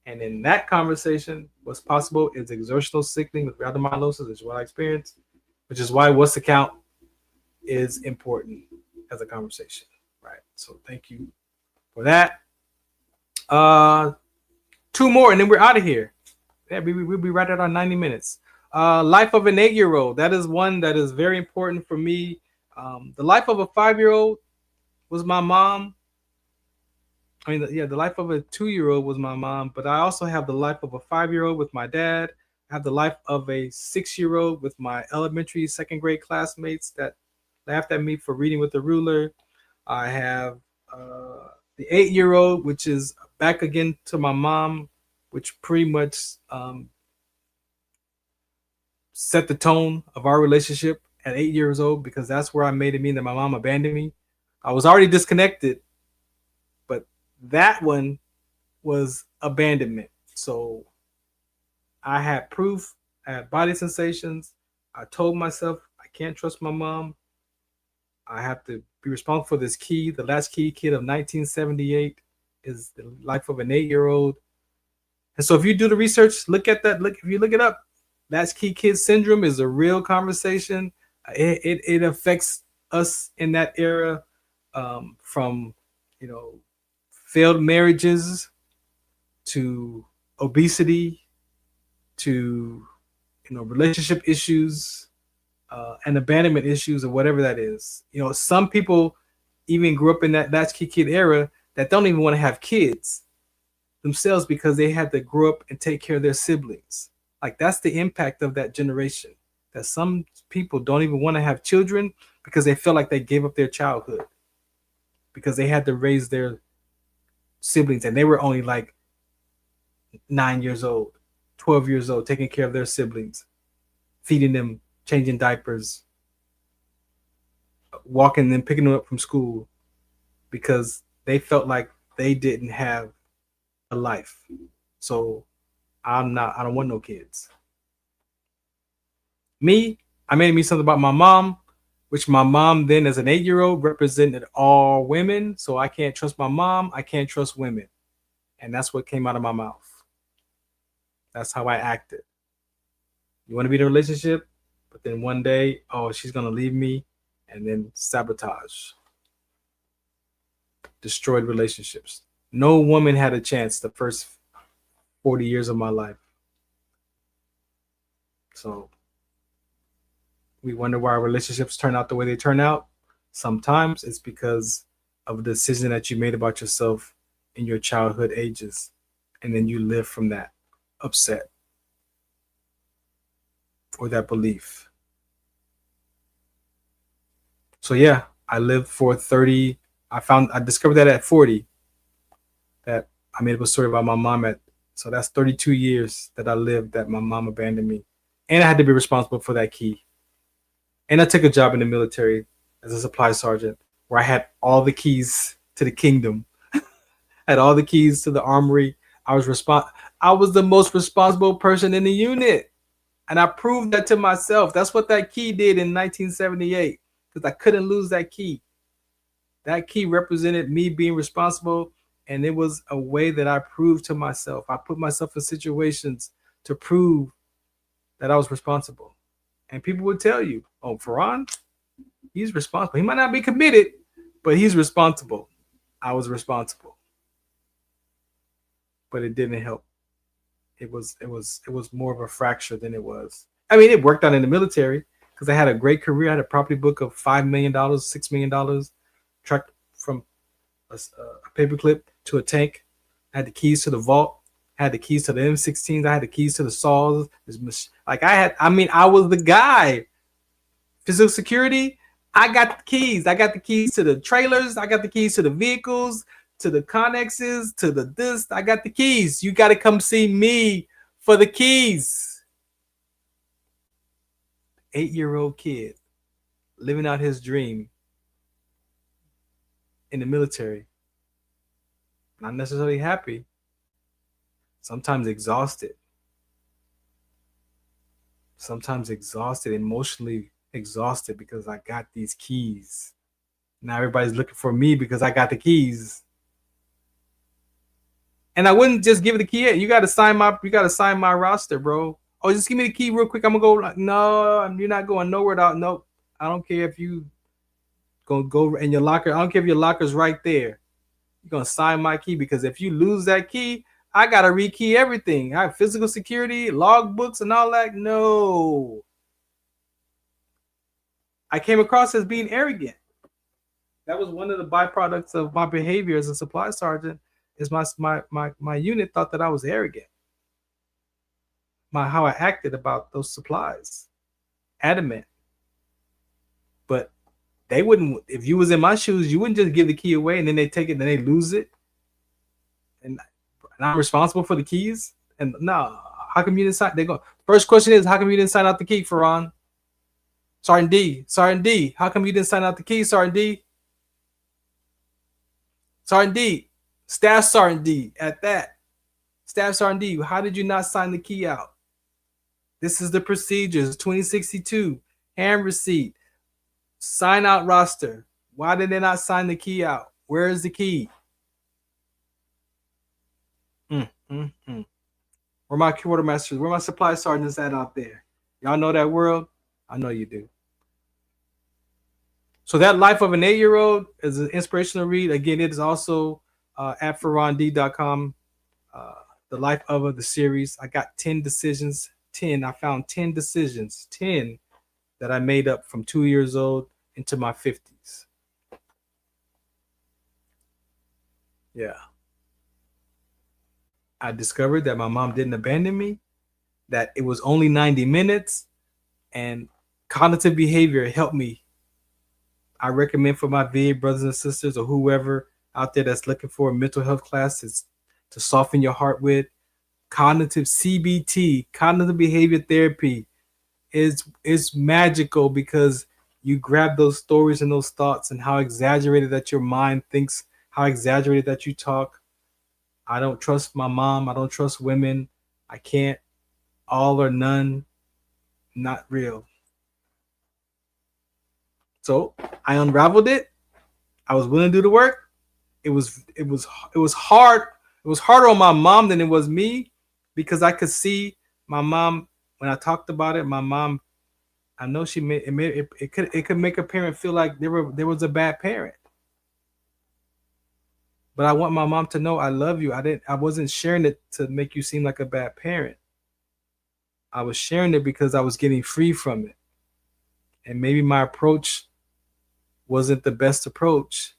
S5: And in that conversation, what's possible is exertional sickling with rhabdomyolysis, which is what I experienced, which is why What's the Count is important as a conversation, right? So thank you for that. 2 more, and then we're out of here. Yeah, we'll be right at our 90 minutes. Life of an 8-year-old. That is one that is very important for me. The life of a 5-year-old was my mom. I mean, the life of a 2-year-old was my mom, but I also have the life of a 5-year-old with my dad. I have the life of a 6-year-old with my elementary 2nd grade classmates that laughed at me for reading with a ruler. I have the 8-year-old, which is back again to my mom, which pretty much set the tone of our relationship at 8 years old, because that's where I made it mean that my mom abandoned me. I was already disconnected, but that one was abandonment. So I had proof. I had body sensations. I told myself I can't trust my mom. I have to be responsible for this key. The latchkey kid of 1978 is the life of an 8-year-old. And so if you do the research, look at that. If you look it up, latchkey kid syndrome is a real conversation. It affects us in that era, from failed marriages to obesity to relationship issues and abandonment issues, or whatever that is. Some people even grew up in that latchkey kid era that don't even want to have kids themselves because they had to grow up and take care of their siblings. Like, that's the impact of that generation, that some people don't even want to have children because they feel like they gave up their childhood because they had to raise their siblings and they were only like 9 years old, 12 years old, taking care of their siblings, feeding them, changing diapers, walking them, picking them up from school, because they felt like they didn't have a life. So I don't want no kids. Me, I made me something about my mom, which my mom then as an 8-year-old represented all women. So I can't trust my mom. I can't trust women. And that's what came out of my mouth. That's how I acted. You want to be in a relationship, but then one day, oh, she's going to leave me, and then sabotage. Destroyed relationships. No woman had a chance the first 40 years of my life. So we wonder why our relationships turn out the way they turn out. Sometimes it's because of the decision that you made about yourself in your childhood ages. And then you live from that upset or that belief. So yeah, I lived for 30. I discovered that at 40, that I made up a story about my mom so that's 32 years that I lived that my mom abandoned me. And I had to be responsible for that key. And I took a job in the military as a supply sergeant where I had all the keys to the kingdom. I had all the keys to the armory. I was the most responsible person in the unit. And I proved that to myself. That's what that key did in 1978, because I couldn't lose that key. That key represented me being responsible, and it was a way that I proved to myself. I put myself in situations to prove that I was responsible. And people would tell you, oh, Farron, he's responsible. He might not be committed, but he's responsible. I was responsible. But it didn't help. It was more of a fracture than it was. I mean, it worked out in the military because I had a great career. I had a property book of $5 million, $6 million, tracked from a paperclip to a tank. I had the keys to the vault. I had the keys to the M16s. I had the keys to the saws. I was the guy. Physical security, I got the keys. I got the keys to the trailers. I got the keys to the vehicles, to the connexes, to the this. I got the keys. You got to come see me for the keys. 8-year-old kid living out his dream in the military. Not necessarily happy. Sometimes exhausted. Sometimes exhausted, emotionally exhausted because I got these keys. Now everybody's looking for me because I got the keys. And I wouldn't just give the key. You gotta sign my roster, bro. Oh, just give me the key real quick. I'm gonna go. No, you're not going nowhere without. Nope. I don't care if you go in your locker. I don't care if your locker's right there. You're gonna sign my key, because if you lose that key, I gotta rekey everything. I have physical security, log books, and all that. No. I came across as being arrogant. That was one of the byproducts of my behavior as a supply sergeant. Is my unit thought that I was arrogant. How I acted about those supplies. Adamant. But they wouldn't, if you was in my shoes, you wouldn't just give the key away and then they take it and then they lose it. And I'm responsible for the keys? And no, how come you didn't sign? They go, first question is, how come you didn't sign out the key, Farron? Sergeant D, how come you didn't sign out the key, Sergeant D? Sergeant D, Staff Sergeant D at that. Staff Sergeant D, how did you not sign the key out? This is the procedures, 2062, hand receipt, sign out roster. Why did they not sign the key out? Where is the key? Where my quartermasters, where my supply sergeants at out there? Y'all know that world? I know you do. So that Life of an 8-year-old is an inspirational read. Again, it is also at farrond.com. The Life of the series. I got 10 decisions. 10. I found 10 decisions. 10 that I made up from 2 years old into my 50s. Yeah. I discovered that my mom didn't abandon me, that it was only 90 minutes, and cognitive behavior helped me. I recommend for my VA brothers and sisters or whoever out there that's looking for a mental health class to soften your heart with. Cognitive CBT, cognitive behavior therapy, is magical, because you grab those stories and those thoughts and how exaggerated that your mind thinks, how exaggerated that you talk, I don't trust my mom. I don't trust women. I can't. All or none, not real. So I unraveled it. I was willing to do the work. It was hard. It was harder on my mom than it was me, because I could see my mom when I talked about it. My mom, I know she made it could make a parent feel like there was a bad parent. But I want my mom to know I love you. I wasn't sharing it to make you seem like a bad parent. I was sharing it because I was getting free from it. And maybe my approach wasn't the best approach,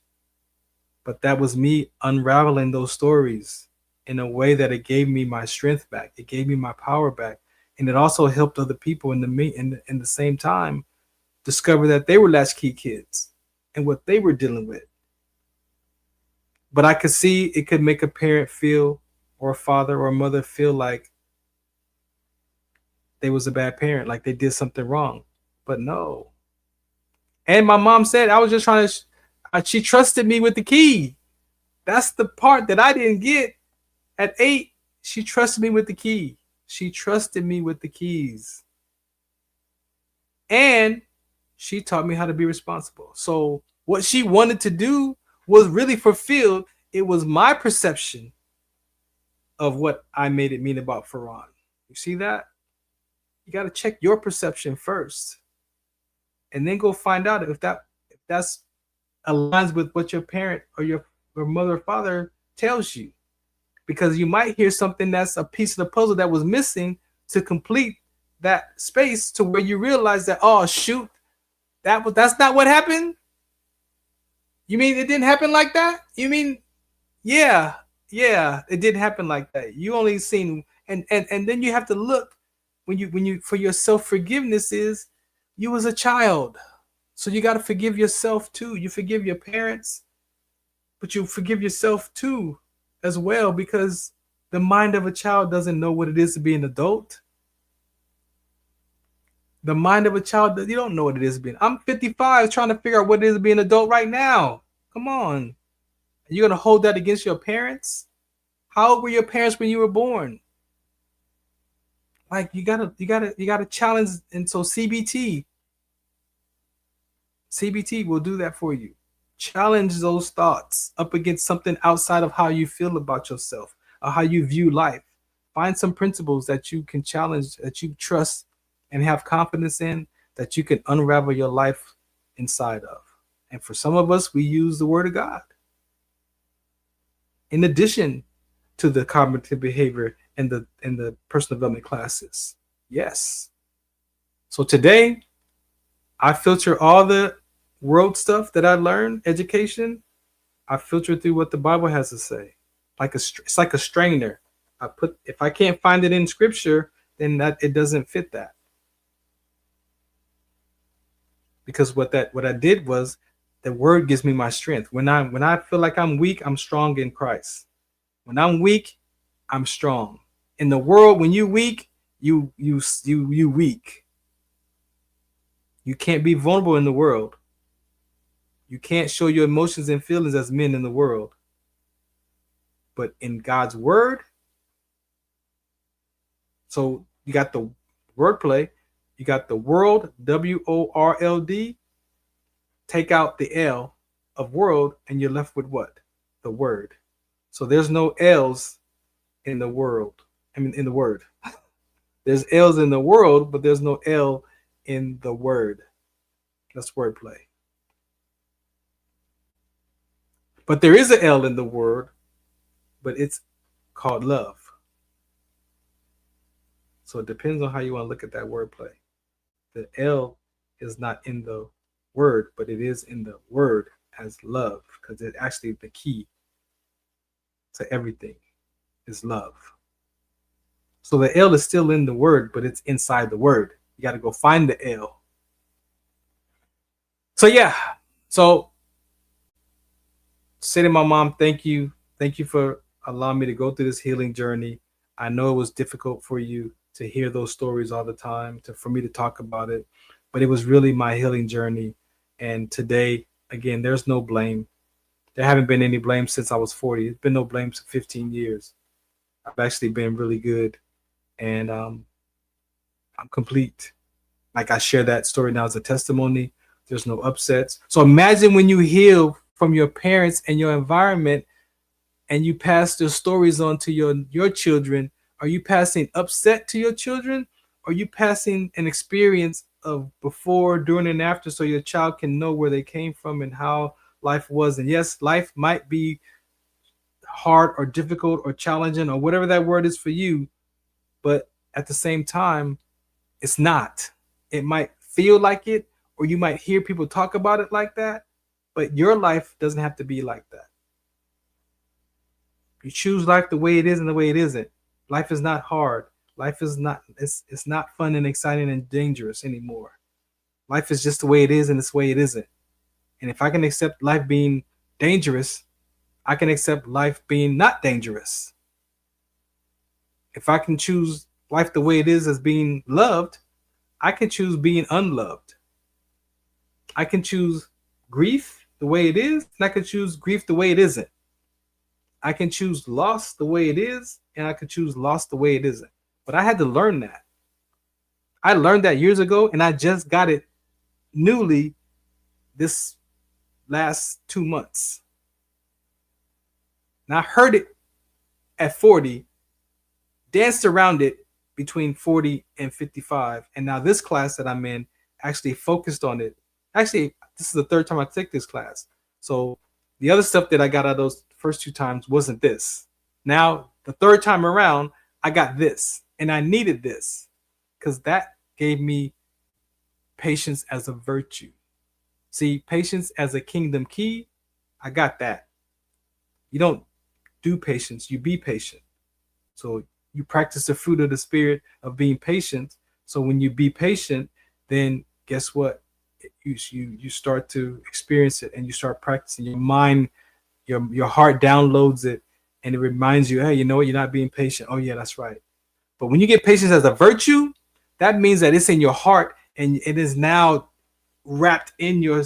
S5: but that was me unraveling those stories in a way that it gave me my strength back. It gave me my power back. And it also helped other people in the same time discover that they were latchkey kids and what they were dealing with. But I could see it could make a parent feel, or a father or a mother feel like they was a bad parent, like they did something wrong. But no. And my mom said, I was just trying to, she trusted me with the key. That's the part that I didn't get at 8. She trusted me with the key. She trusted me with the keys. And she taught me how to be responsible. So what she wanted to do was really fulfilled. It was my perception of what I made it mean about Farron. You see that? You got to check your perception first, and then go find out if that's aligns with what your parent or your mother or father tells you, because you might hear something that's a piece of the puzzle that was missing to complete that space, to where you realize that, oh shoot, that's not what happened. You mean it didn't happen like that? You mean, yeah, it didn't happen like that. You only seen, and then you have to look when you for your self-forgiveness is you was a child. So you got to forgive yourself too. You forgive your parents, but you forgive yourself too as well, because the mind of a child doesn't know what it is to be an adult. The mind of a child, you don't know what it is to be. I'm 55 trying to figure out what it is to be an adult right now. Come on. You're going to hold that against your parents? How old were your parents when you were born? Like you gotta challenge. And so CBT will do that for you. Challenge those thoughts up against something outside of how you feel about yourself or how you view life. Find some principles that you can challenge, that you trust and have confidence in, that you can unravel your life inside of. And for some of us, we use the Word of God in addition to the cognitive behavior and the personal development classes. Yes. So today, I filter all the world stuff that I learned, education. I filter through what the Bible has to say. It's like a strainer. If I can't find it in Scripture, then it doesn't fit that. Because what I did was, the Word gives me my strength. When I feel like I'm weak, I'm strong in Christ. When I'm weak, I'm strong. In the world, when you weak, you weak. You can't be vulnerable in the world. You can't show your emotions and feelings as men in the world. But in God's Word, so you got the wordplay, you got the world, WORLD. Take out the L of world, and you're left with what? The Word. So there's no L's in the world. I mean, in the Word. There's L's in the world, but there's no L in the Word. That's wordplay. But there is an L in the Word, but it's called love. So it depends on how you want to look at that wordplay. The L is not in the Word, but it is in the Word as love, because it's actually the key to everything is love. So the L is still in the Word, but it's inside the Word. You got to go find the L. So yeah, so say to my mom, thank you for allowing me to go through this healing journey. I know it was difficult for you to hear those stories all the time, for me to talk about it, but it was really my healing journey. And today, again, there's no blame. there haven't been any blame since I was 40. There's been no blame for 15 years. I've actually been really good, and I'm complete. Like I share that story now as a testimony. There's no upsets. So imagine when you heal from your parents and your environment, and you pass the stories on to your children. Are you passing upset to your children? Or are you passing an experience of before, during, and after, so your child can know where they came from and how life was? And yes, life might be hard or difficult or challenging or whatever that word is for you, but at the same time, it's not. It might feel like it, or you might hear people talk about it like that, but your life doesn't have to be like that. You choose life the way it is and the way it isn't. Life is not hard. Life is not, it's not fun and exciting and dangerous anymore. Life is just the way it is and it's the way it isn't. And if I can accept life being dangerous, I can accept life being not dangerous. If I can choose life the way it is as being loved, I can choose being unloved. I can choose grief the way it is, and I can choose grief the way it isn't. I can choose loss the way it is, and I can choose loss the way it isn't. But I had to learn that. I learned that years ago, and I just got it newly this last 2 months. And I heard it at 40, danced around it between 40 and 55. And now this class that I'm in actually focused on it. Actually, this is the third time I take this class. So the other stuff that I got out of those first 2 times wasn't this. Now, the third time around, I got this. And I needed this because that gave me patience as a virtue. See, patience as a kingdom key, I got that. You don't do patience, you be patient. So you practice the fruit of the spirit of being patient. So when you be patient, then guess what? You start to experience it and you start practicing. Your mind, your heart downloads it and it reminds you, hey, you know what? You're not being patient. Oh yeah, that's right. But when you get patience as a virtue, that means that it's in your heart and it is now wrapped in your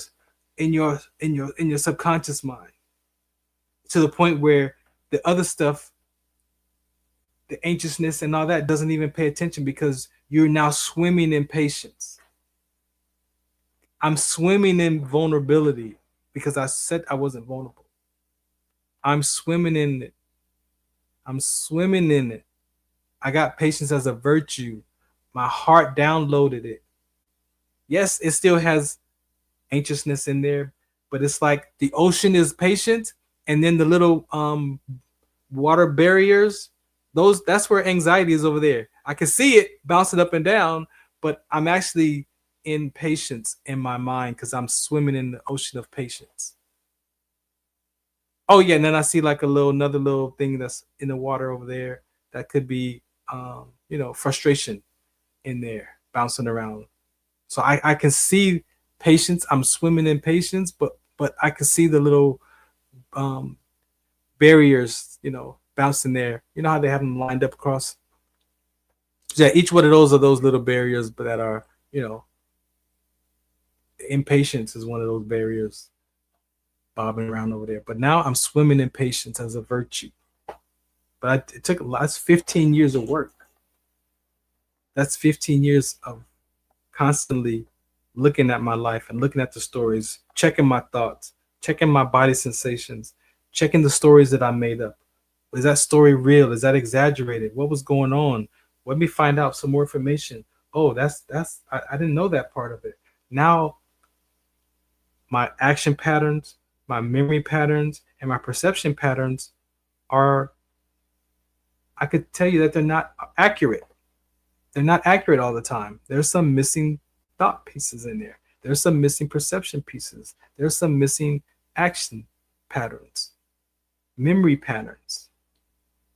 S5: subconscious mind to the point where the other stuff, the anxiousness and all that doesn't even pay attention because you're now swimming in patience. I'm swimming in vulnerability because I said I wasn't vulnerable. I'm swimming in it. I'm swimming in it. I got patience as a virtue. My heart downloaded it. Yes, it still has anxiousness in there, but it's like the ocean is patient, and then the little water barriers, that's where anxiety is over there. I can see it bouncing up and down, but I'm actually in patience in my mind because I'm swimming in the ocean of patience. Oh yeah, and then I see like another little thing that's in the water over there that could be frustration in there bouncing around. So I can see patience. I'm swimming in patience, but I can see the little barriers, bouncing there. You know how they have them lined up across? Yeah, each one of those are those little barriers, but that are, impatience is one of those barriers bobbing around over there. But now I'm swimming in patience as a virtue. But it took that's 15 years of work. That's 15 years of constantly looking at my life and looking at the stories, checking my thoughts, checking my body sensations, checking the stories that I made up. Is that story real? Is that exaggerated? What was going on? Let me find out some more information. Oh, I didn't know that part of it. Now my action patterns, my memory patterns, and my perception patterns are, I could tell you that they're not accurate. They're not accurate all the time. There's some missing thought pieces in there. There's some missing perception pieces. There's some missing action patterns, memory patterns.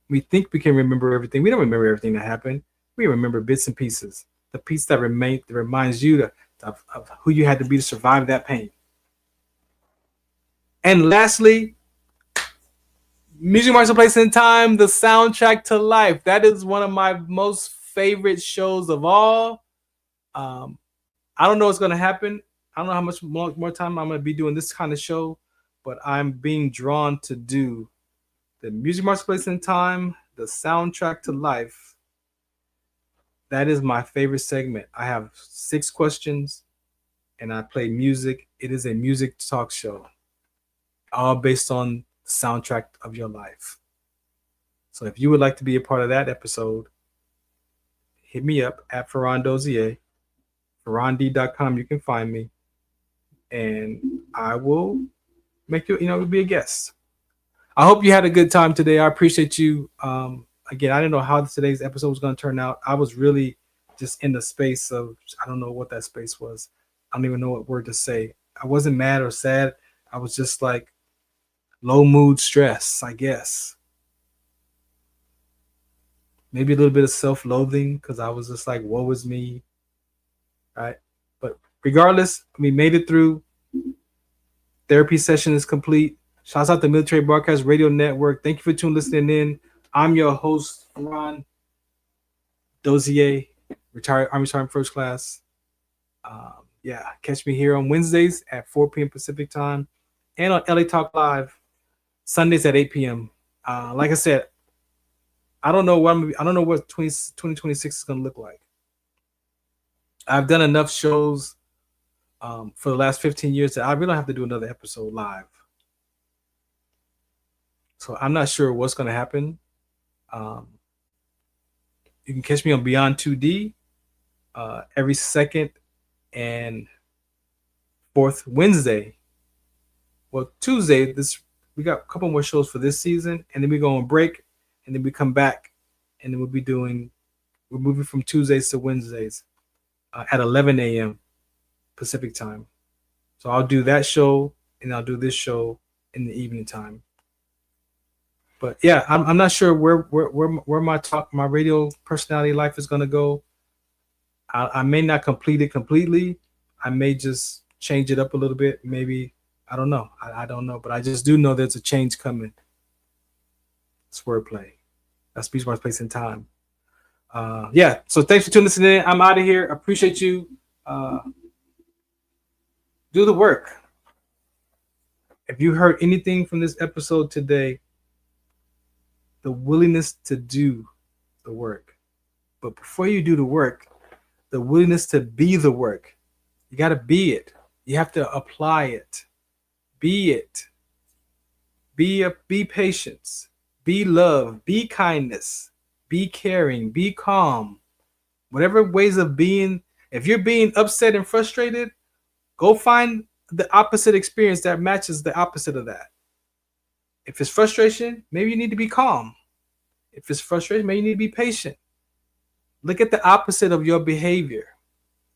S5: We think we can remember everything. We don't remember everything that happened. We remember bits and pieces. The piece that reminds you of who you had to be to survive that pain. And lastly, Music Marketplace in Time, the soundtrack to life. That is one of my most favorite shows of all. I don't know what's going to happen. I don't know how much more time I'm going to be doing this kind of show, but I'm being drawn to do the Music Marketplace in Time, the soundtrack to life. That is my favorite segment. I have 6 questions and I play music. It is a music talk show, all based on the soundtrack of your life. So if you would like to be a part of that episode, hit me up at Farron Dozier, FarronD.com. You can find me, and I will make you, be a guest. I hope you had a good time today. I appreciate you. Again, I didn't know how today's episode was going to turn out. I was really just in the space of, I don't know what that space was. I don't even know what word to say. I wasn't mad or sad. I was just like low mood stress, I guess. Maybe a little bit of self-loathing because I was just like, woe is me. Right? But regardless, we made it through. Therapy session is complete. Shouts out to Military Broadcast Radio Network. Thank you for listening in. I'm your host, Farron Dozier, retired Army Sergeant First Class. Catch me here on Wednesdays at 4 p.m. Pacific Time and on LA Talk Live Sundays at 8 p.m. Like I said, I don't know what 2026 is going to look like. I've done enough shows for the last 15 years that I really don't have to do another episode live. So I'm not sure what's going to happen. You can catch me on Beyond 2D every second and fourth Wednesday. Well, Tuesday, we got a couple more shows for this season, and then we go on break, and then we come back, and then we're moving from Tuesdays to Wednesdays at 11 a.m. Pacific time. So I'll do that show, and I'll do this show in the evening time. But yeah, I'm not sure where my radio personality life is gonna go. I may not complete it completely. I may just change it up a little bit. Maybe I don't know. I don't know, but I just do know there's a change coming. It's wordplay. That's Beach Mark's Place in Time. So thanks for listening in. I'm out of here. Appreciate you. Do the work. If you heard anything from this episode today, the willingness to do the work. But before you do the work, the willingness to be the work. You got to be it. You have to apply it. Be it. Be patience. Be love. Be kindness. Be caring. Be calm. Whatever ways of being. If you're being upset and frustrated, go find the opposite experience that matches the opposite of that. If it's frustration, maybe you need to be calm. If it's frustration, maybe you need to be patient. Look at the opposite of your behavior,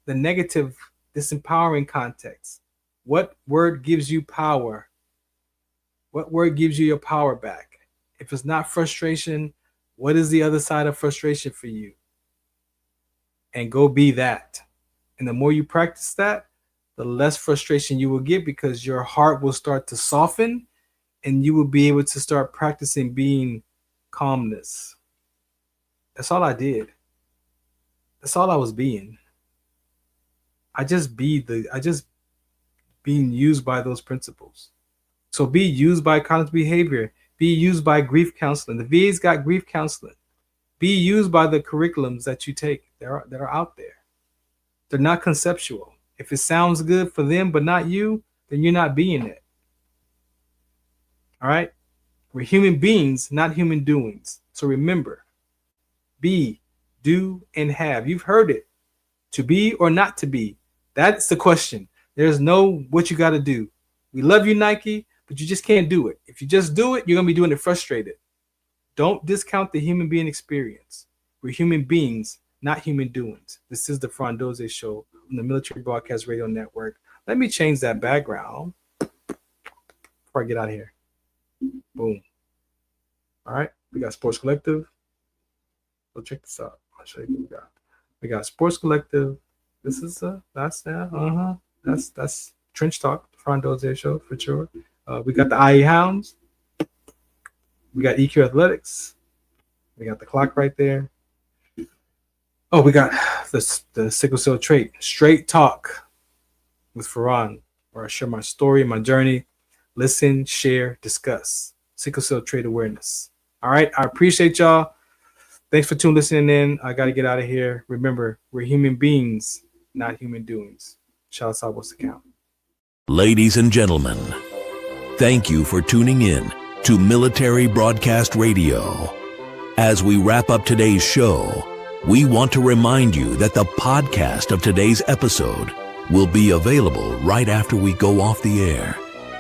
S5: the negative, disempowering context. What word gives you power? What word gives you your power back? If it's not frustration, what is the other side of frustration for you? And go be that. And the more you practice that, the less frustration you will get because your heart will start to soften and you will be able to start practicing being calmness. That's all I did. That's all I was being. I just being used by those principles. So be used by cognitive behavior. Be used by grief counseling. The VA's got grief counseling. Be used by the curriculums that you take that are out there. They're not conceptual. If it sounds good for them but not you, then you're not being it. All right? We're human beings, not human doings. So remember, be, do, and have. You've heard it. To be or not to be. That's the question. There's no what you got to do. We love you, Nike, but you just can't do it. If you just do it, you're going to be doing it frustrated. Don't discount the human being experience. We're human beings, not human doings. This is the Farron Dozier Show on the Military Broadcast Radio Network. Let me change that background before I get out of here. Boom. All right. We got Sports Collective. So check this out. I'll show you what we got. We got Sports Collective. This is that's Trench Talk, the Farron Dozier Show for sure. We got the IE Hounds. We got EQ Athletics. We got the clock right there. Oh, we got the sickle cell trait. Straight Talk with Farron, where I share my story, my journey. Listen, share, discuss. Sickle cell trait awareness. All right. I appreciate y'all. Thanks for listening in. I got to get out of here. Remember, we're human beings, not human doings. Shout out what's the count.
S18: Ladies and gentlemen, thank you for tuning in to Military Broadcast Radio. As we wrap up today's show, we want to remind you that the podcast of today's episode will be available right after we go off the air.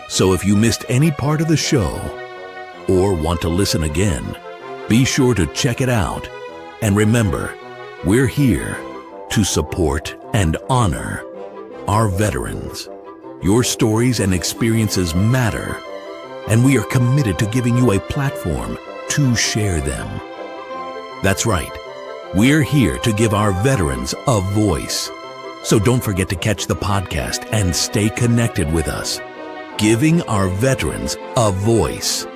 S18: So if you missed any part of the show or want to listen again, be sure to check it out. And remember, we're here to support and honor our veterans. Your stories and experiences matter, and we are committed to giving you a platform to share them. That's right. We're here to give our veterans a voice. So don't forget to catch the podcast and stay connected with us. Giving our veterans a voice.